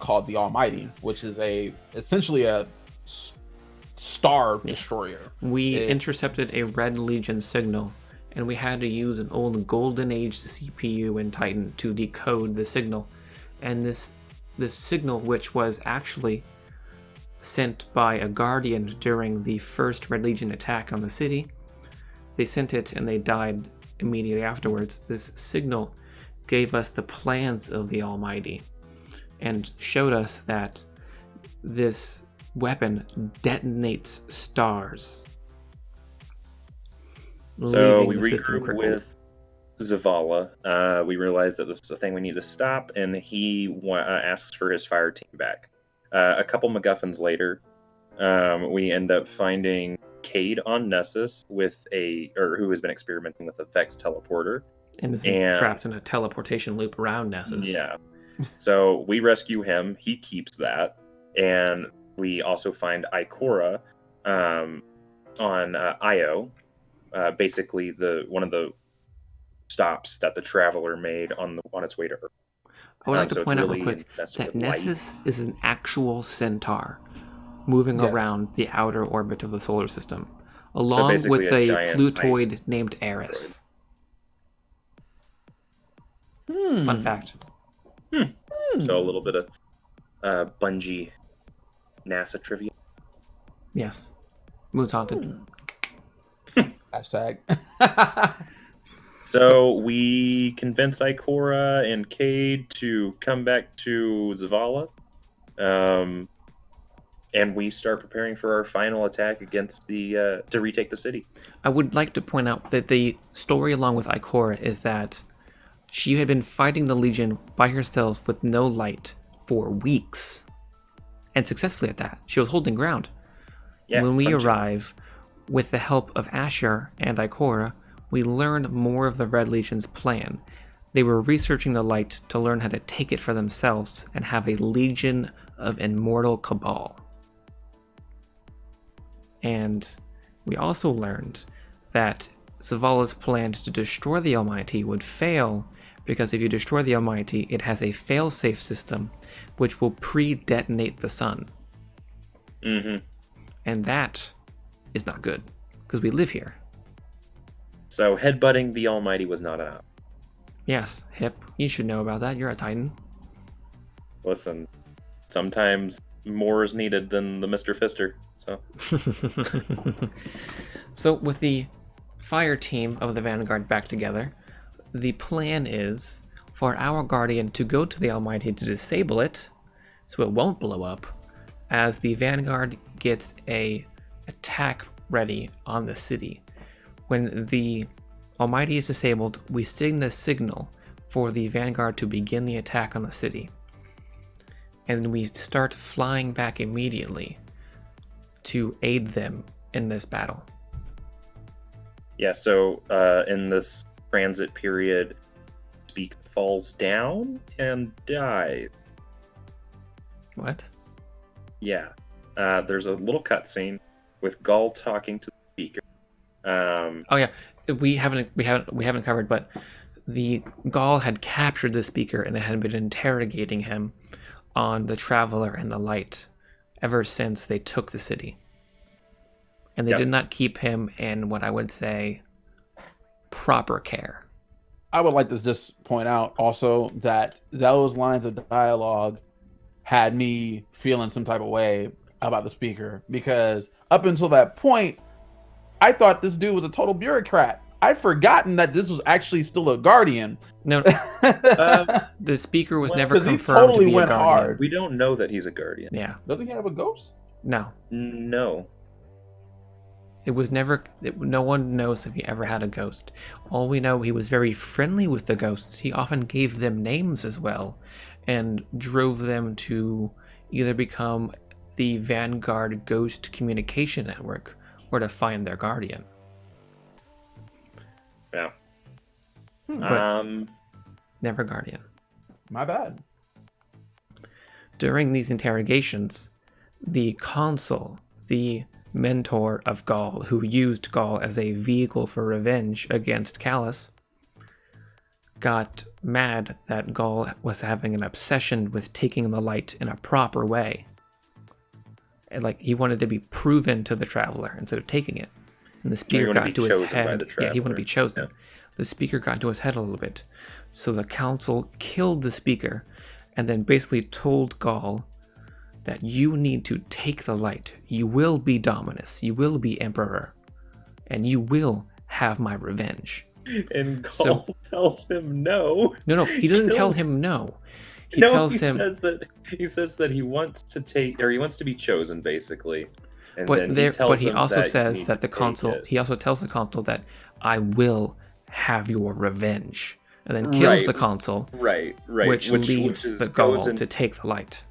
called the Almighty, which is essentially a star destroyer.
We intercepted a Red Legion signal, and we had to use an old Golden Age CPU in Titan to decode the signal. And this signal, which was actually sent by a Guardian during the first Red Legion attack on the city, they sent it and they died immediately afterwards. This signal gave us the plans of the Almighty and showed us that this weapon detonates stars.
So we regroup with Zavala. We realize that this is a thing we need to stop, and he asks for his fire team back. A couple MacGuffins later, we end up finding Cade on Nessus who has been experimenting with a Vex teleporter.
And is trapped in a teleportation loop around Nessus.
Yeah. So we rescue him. He keeps that. And we also find Ikora on Io. Basically, one of the stops that the Traveler made on its way to Earth.
I would like to point out real quick that Nessus is an actual centaur moving around the outer orbit of the solar system, along with a Plutoid named Eris. Fun fact.
So a little bit of Bungie NASA trivia.
Yes. Moon's haunted.
Hashtag.
So we convince Ikora and Cade to come back to Zavala. And we start preparing for our final attack against to retake the city.
I would like to point out that the story along with Ikora is that she had been fighting the Legion by herself with no light for weeks. And successfully at that. She was holding ground.
Yeah,
when we arrive, with the help of Asher and Ikora, we learn more of the Red Legion's plan. They were researching the light to learn how to take it for themselves and have a legion of immortal cabal. And we also learned that Zavala's plan to destroy the Almighty would fail because if you destroy the Almighty, it has a fail-safe system which will pre-detonate the sun.
Mm-hmm.
And that is not good because we live here.
So headbutting the Almighty was not enough.
Yes, Hip, you should know about that. You're a Titan.
Listen, sometimes more is needed than the Mr. Fister.
So with the fire team of the Vanguard back together, the plan is for our Guardian to go to the Almighty to disable it so it won't blow up as the Vanguard gets a attack ready on the city. When the Almighty is disabled, we sing the signal for the Vanguard to begin the attack on the city. And we start flying back immediately to aid them in this battle.
Yeah, so in this transit period, Speak falls down and dies.
What?
Yeah. There's a little cutscene with Gull talking to the speaker.
Oh yeah, we haven't covered, but the Gaul had captured the speaker and had been interrogating him on the Traveler and the Light ever since they took the city. And they did not keep him in what I would say proper care.
I would like to just point out also that those lines of dialogue had me feeling some type of way about the speaker, because up until that point, I thought this dude was a total bureaucrat. I'd forgotten that this was actually still a Guardian.
No, the speaker was never confirmed to be a Guardian.
Hard.
We don't know that he's a Guardian.
Yeah.
Doesn't he have a ghost?
No.
No.
It was never... no one knows if he ever had a ghost. All we know, he was very friendly with the ghosts. He often gave them names as well, and drove them to either become the Vanguard Ghost Communication Network, or to find their Guardian.
Yeah.
But never Guardian.
My bad.
During these interrogations, the consul, the mentor of Gaul, who used Gaul as a vehicle for revenge against Callus, got mad that Gaul was having an obsession with taking the light in a proper way. And he wanted to be proven to the Traveler instead of taking it. And the speaker got into his head. Yeah, he wanted to be chosen. Yeah. The speaker got into his head a little bit. So the council killed the speaker and then basically told Gaul that you need to take the light. You will be Dominus. You will be Emperor. And you will have my revenge.
And Gaul tells him no.
No, he doesn't tell him no. He
says that he wants to take, or he wants to be chosen, basically. And
but he also says that the consul. He also tells the consul that I will have your revenge, and then kills the consul.
Right.
Which leads the Gaul to take the light.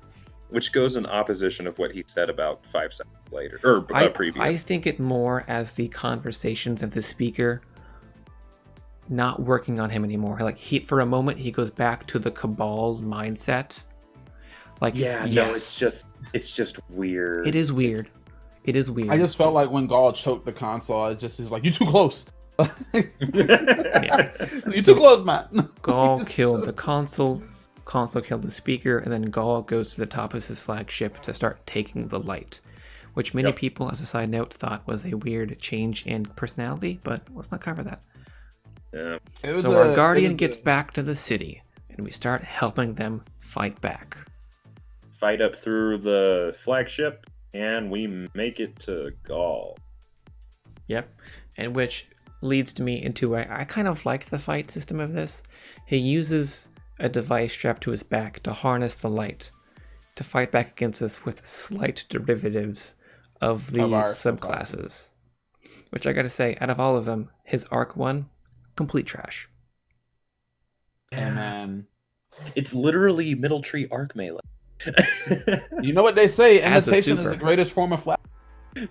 Which goes in opposition of what he said about 5 seconds. later or previous.
I think it more as the conversations of the speaker not working on him anymore. Like for a moment he goes back to the Cabal mindset. Like
yeah,
yes.
No, it's just weird.
It is weird. It is weird.
I just felt like when Gaul choked the console, it just is like, you too close.
Yeah.
You too close, man.
Gaul killed the console killed the speaker, and then Gaul goes to the top of his flagship to start taking the light, which many people, as a side note, thought was a weird change in personality, but let's not cover that.
Yeah.
So our Guardian gets back to the city, and we start helping them fight back.
Fight up through the flagship, and we make it to Gaul.
Yep, and which leads to me into I kind of like the fight system of this. He uses a device strapped to his back to harness the light to fight back against us with slight derivatives of the subclasses. Which I gotta say, out of all of them, his Arc 1, complete trash.
And then
it's literally Middle Tree Arc Melee.
You know what they say, imitation is the greatest form of flash.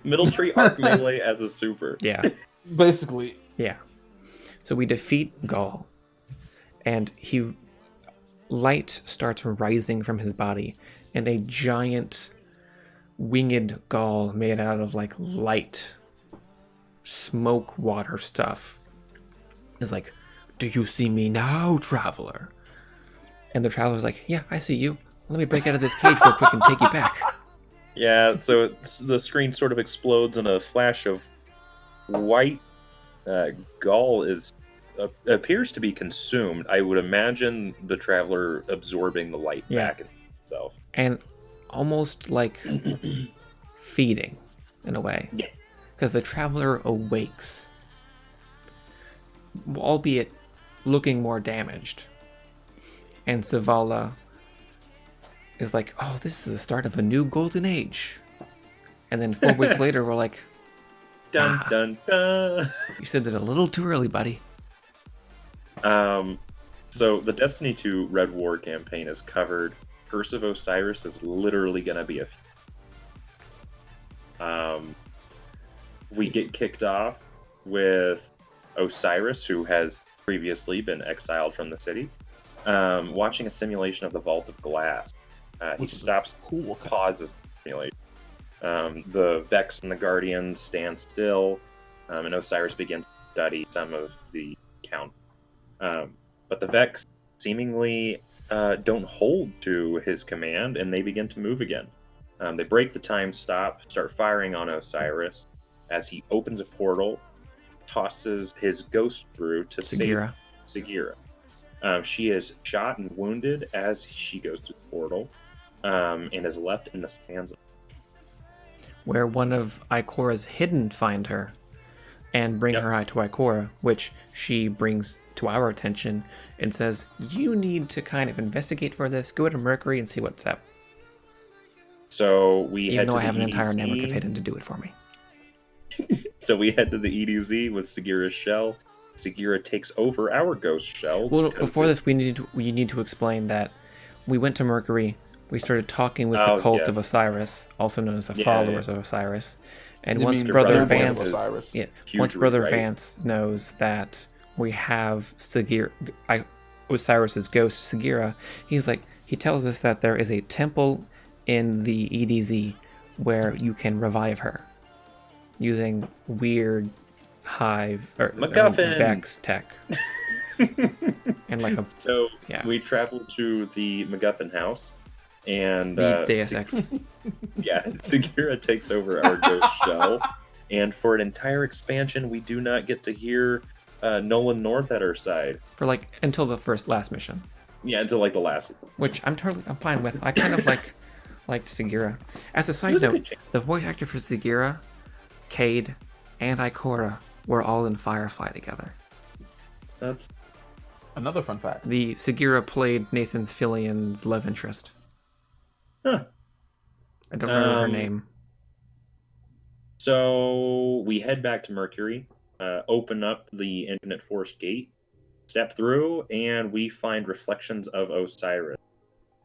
Middle Tree Arc Melee as a super.
Yeah.
Basically.
Yeah. So we defeat Gaul, and light starts rising from his body, and a giant winged Gaul made out of like light smoke water stuff is like, "Do you see me now, traveler?" And the traveler's like, "Yeah, I see you. Let me break out of this cage real quick and take you back."
Yeah, so the screen sort of explodes in a flash of white. Gaul appears to be consumed. I would imagine the traveler absorbing the light back itself.
And almost like feeding, in a way.
Yeah.
Because the traveler awakes, albeit looking more damaged. And Zavala is like, "Oh, this is the start of a new golden age." And then 4 weeks later, we're like,
dun dun dun.
"You said that a little too early, buddy."
So the Destiny 2 Red War campaign is covered. Curse of Osiris is literally gonna be we get kicked off with Osiris, who has previously been exiled from the city, watching a simulation of the Vault of Glass. He stops, pauses the simulation. The Vex and the Guardians stand still, and Osiris begins to study some of the count. But the Vex seemingly don't hold to his command, and they begin to move again. They break the time stop, start firing on Osiris as he opens a portal, tosses his ghost through to save Sagira. She is shot and wounded as she goes through the portal, and is left in the stanza,
where one of Ikora's hidden find her and bring her to Ikora, which she brings to our attention and says, "You need to kind of investigate for this. Go to Mercury and see what's up."
So we
Even though I have an entire network of hidden to do it for me.
So we head to the EDZ with Sagira's shell. Sagira takes over our ghost shell.
Well, before this, we need to explain that we went to Mercury. We started talking with the cult of Osiris, also known as the followers of Osiris. And once Brother Vance knows that we have Osiris's ghost, Sagira, he tells us that there is a temple in the EDZ where you can revive her using weird hive or Vex tech. And
we travel to the MacGuffin house, and
Deus Ex.
Sagira takes over our ghost shell, and for an entire expansion, we do not get to hear Nolan North at our side
for until the last mission.
Yeah, until the last,
which I'm fine with. I kind of liked Sagira. As a side note, the voice actor for Sagira, Cade, and Ikora were all in Firefly together.
That's
another fun fact.
The Sagira played Nathan Fillion's love interest.
Huh.
I don't remember her name.
So we head back to Mercury, open up the Infinite Force gate, step through, and we find reflections of Osiris.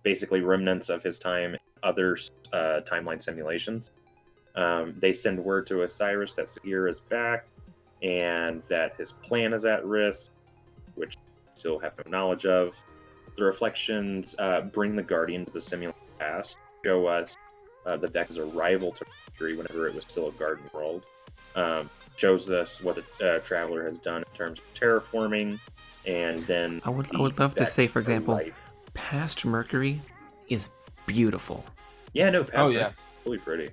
Basically remnants of his time in other timeline simulations. They send word to Osiris that Sagira is back and that his plan is at risk, which we still have no knowledge of. The reflections bring the Guardian to the simulant past, show us the Vex's arrival to Mercury whenever it was still a garden world. Shows us what the Traveler has done in terms of terraforming, and then
I would love to say, for example, past Mercury is beautiful.
Yeah, no, past
yes,
really pretty.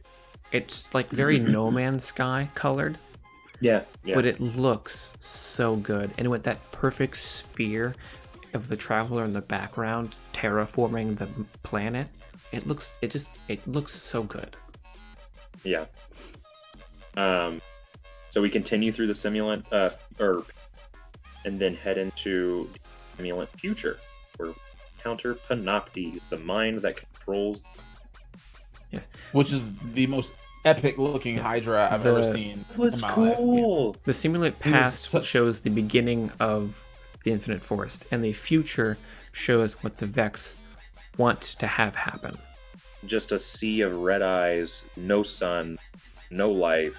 It's like very No Man's Sky colored.
Yeah.
But it looks so good, and with that perfect sphere of the Traveler in the background terraforming the planet, it looks so good.
Yeah. So we continue through the simulant, and then head into the simulant future, where we encounter Panoptes, the mind that controls.
Yes.
Which is the most epic-looking Hydra I've ever seen.
It was cool.
Life.
The simulant past shows the beginning of the Infinite Forest, and the future shows what the Vex want to have happen.
Just a sea of red eyes, no sun, no life,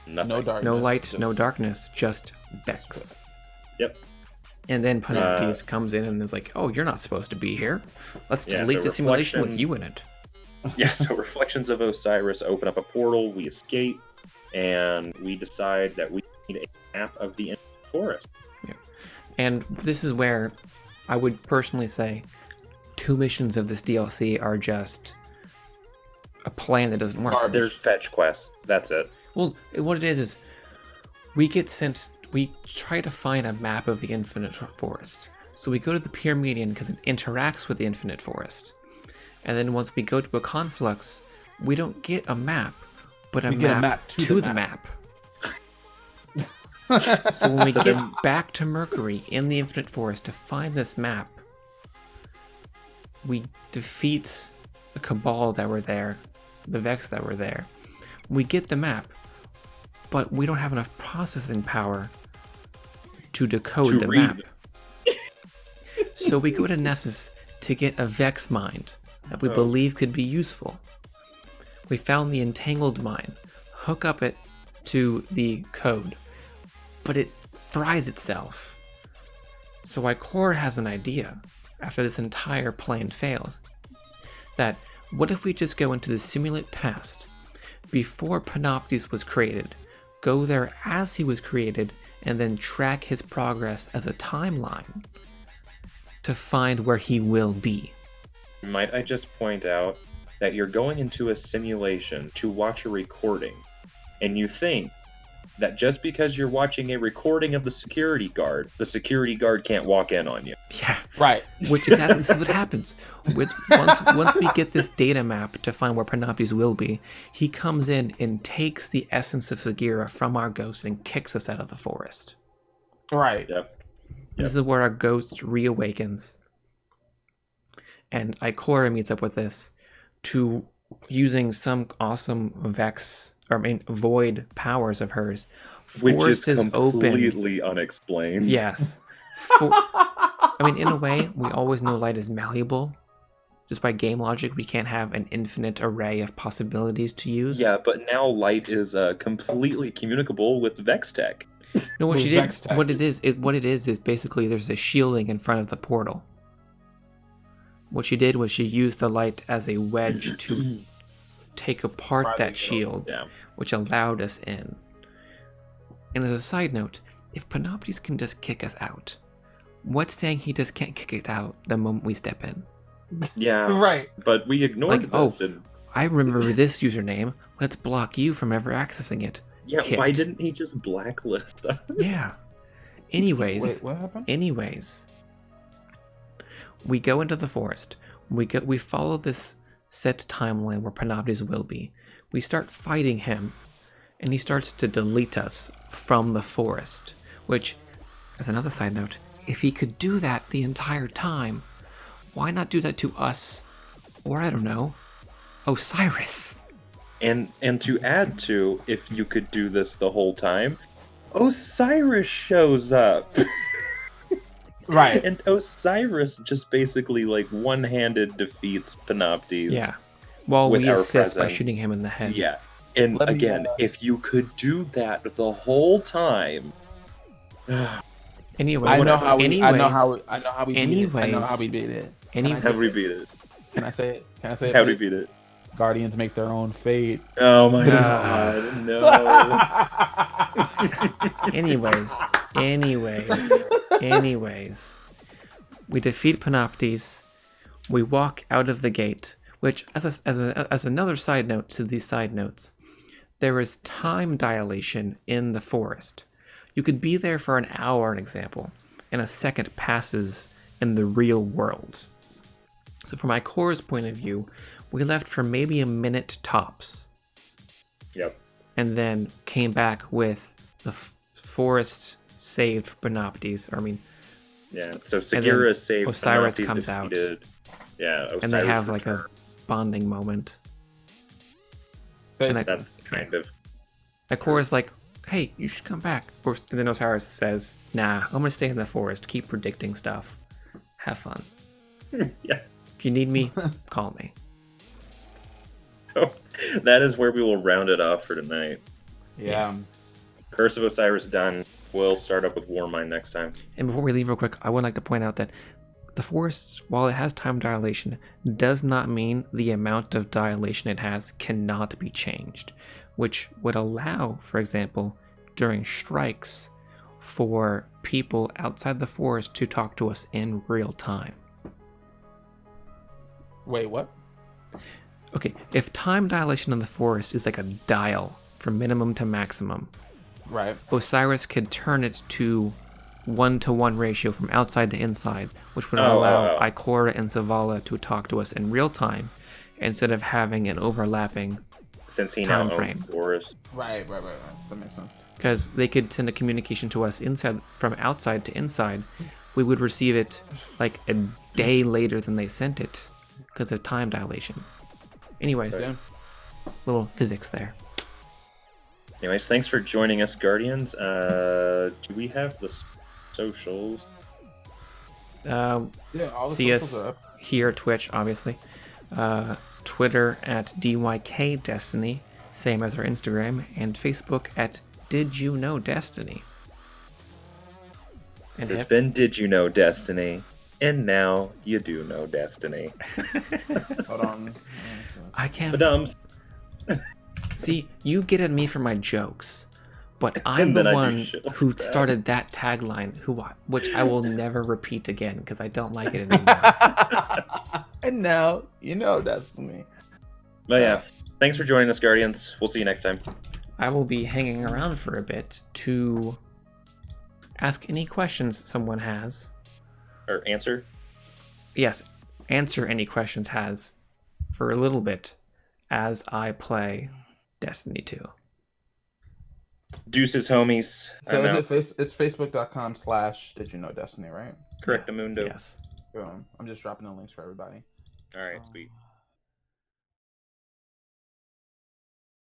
nothing.
No darkness.
No light, no darkness, just Vex.
Yep.
And then Panoptes comes in and is like, "Oh, you're not supposed to be here. Let's delete the simulation with you in it."
Yeah, so reflections of Osiris open up a portal, we escape, and we decide that we need a map of the forest.
Yeah. And this is where I would personally say 2 missions of this DLC are just a plan that doesn't work.
They're fetch quests. That's it.
Well, what it is we try to find a map of the Infinite Forest. So we go to the Pyramidion because it interacts with the Infinite Forest. And then once we go to a conflux, we don't get a map, but a map to the map. So when we get back to Mercury in the Infinite Forest to find this map, we defeat the Cabal that were there, the Vex that were there. We get the map, but we don't have enough processing power to decode the map. So we go to Nessus to get a Vex mind that we believe could be useful. We found the entangled mine, hook up it to the code, but it fries itself. So Ikora has an idea, after this entire plan fails, that what if we just go into the simulate past, before Panoptes was created, go there as he was created, and then track his progress as a timeline to find where he will be.
Might I just point out that you're going into a simulation to watch a recording, and you think that just because you're watching a recording of the security guard can't walk in on you.
Yeah.
Right.
Which exactly this is what happens. Once we get this data map to find where Panoptes will be, he comes in and takes the essence of Sagira from our ghost and kicks us out of the forest.
Right.
Yep.
This is where our ghost reawakens. And Ikora meets up with this to using some awesome void powers of hers.
Which is completely unexplained.
Yes. In a way, we always know light is malleable. Just by game logic, we can't have an infinite array of possibilities to use.
Yeah, but now light is completely communicable with Vex tech.
No, what it is basically there's a shielding in front of the portal. What she did was she used the light as a wedge to take apart that shield, which allowed us in. And as a side note, if Panoptes can just kick us out, what's saying he just can't kick it out the moment we step in?
Yeah,
right.
But we ignored this.
I remember this username. Let's block you from ever accessing it.
Yeah, why didn't he just blacklist us?
Yeah. Anyways.
Wait, what happened?
Anyways. We go into the forest. We follow this set timeline where Panoptes will be. We start fighting him, and he starts to delete us from the forest. Which, as another side note, if he could do that the entire time, why not do that to us? Or I don't know, Osiris.
And to add to, if you could do this the whole time, Osiris shows up.
Right.
And Osiris just basically one-handed defeats Panoptes.
Yeah. While we assist by
presence.
shooting him in the head.
Yeah. And
Let me,
again, if you could do that the whole time.
Anyways,
I know how we beat it. I know
anyways,
how we beat it.
How we beat it?
Can I say it? Can I say it?
How we
please?
beat it?
Guardians make their own fate.
Oh my god, no.
anyways, we defeat Panoptes. We walk out of the gate, which, as another side note to these side notes, there is time dilation in the forest. You could be there for an hour, an example, and a second passes in the real world. So from Ikor's point of view, we left for maybe a minute tops.
Yep.
And then came back with the forest saved Panoptes.
Yeah, so Segura saved
Osiris
Panoptes
comes
defeated.
out.
Yeah, Osiris
And they have
returned.
like a bonding moment.
That's kind of...
Ikor's like, hey, you should come back. And then Osiris says, nah, I'm going to stay in the forest, keep predicting stuff. Have fun.
Yeah.
If you need me, call me.
Oh, that is where we will round it off for tonight.
Yeah.
Curse of Osiris done. We'll start up with Warmind next time.
And before we leave real quick, I would like to point out that the forest, while it has time dilation, does not mean the amount of dilation it has cannot be changed, which would allow, for example, during strikes, for people outside the forest to talk to us in real time.
Wait, what?
Okay, if time dilation in the forest is like a dial from minimum to maximum,
Right.
Osiris could turn it to 1-to-1 ratio from outside to inside, which would allow Ikora and Zavala to talk to us in real time instead of having an overlapping
Since he
time
now
frame.
owns Forest.
Right. That makes sense.
Because they could send a communication to us inside from outside to inside. We would receive it like a day later than they sent it because of time dilation. Anyways,
Yeah.
little physics there.
Anyways, thanks for joining us, Guardians. Do we have the socials?
Yeah, all the
See
socials
us
are up.
here at Twitch, obviously. Twitter at DYKDestiny, same as our Instagram, and Facebook at Did You Know Destiny. And
It's been Did You Know Destiny? And now you do know Destiny.
Hold on.
I can't.
Badums.
See, you get at me for my jokes, but I'm
And
the
then I do
one
shit like
who
that.
started that tagline, which I will never repeat again because I don't like it anymore.
And now you know Destiny.
But yeah, thanks for joining us, Guardians. We'll see you next time.
I will be hanging around for a bit to ask any questions someone has.
Or answer.
Yes, answer any questions has for a little bit as I play Destiny 2.
Deuces, homies.
So
I'm
is
out.
it's facebook.com/Did You Know Destiny, right?
Correct, Amundo.
Yes.
I'm just dropping the links for everybody.
All right, sweet.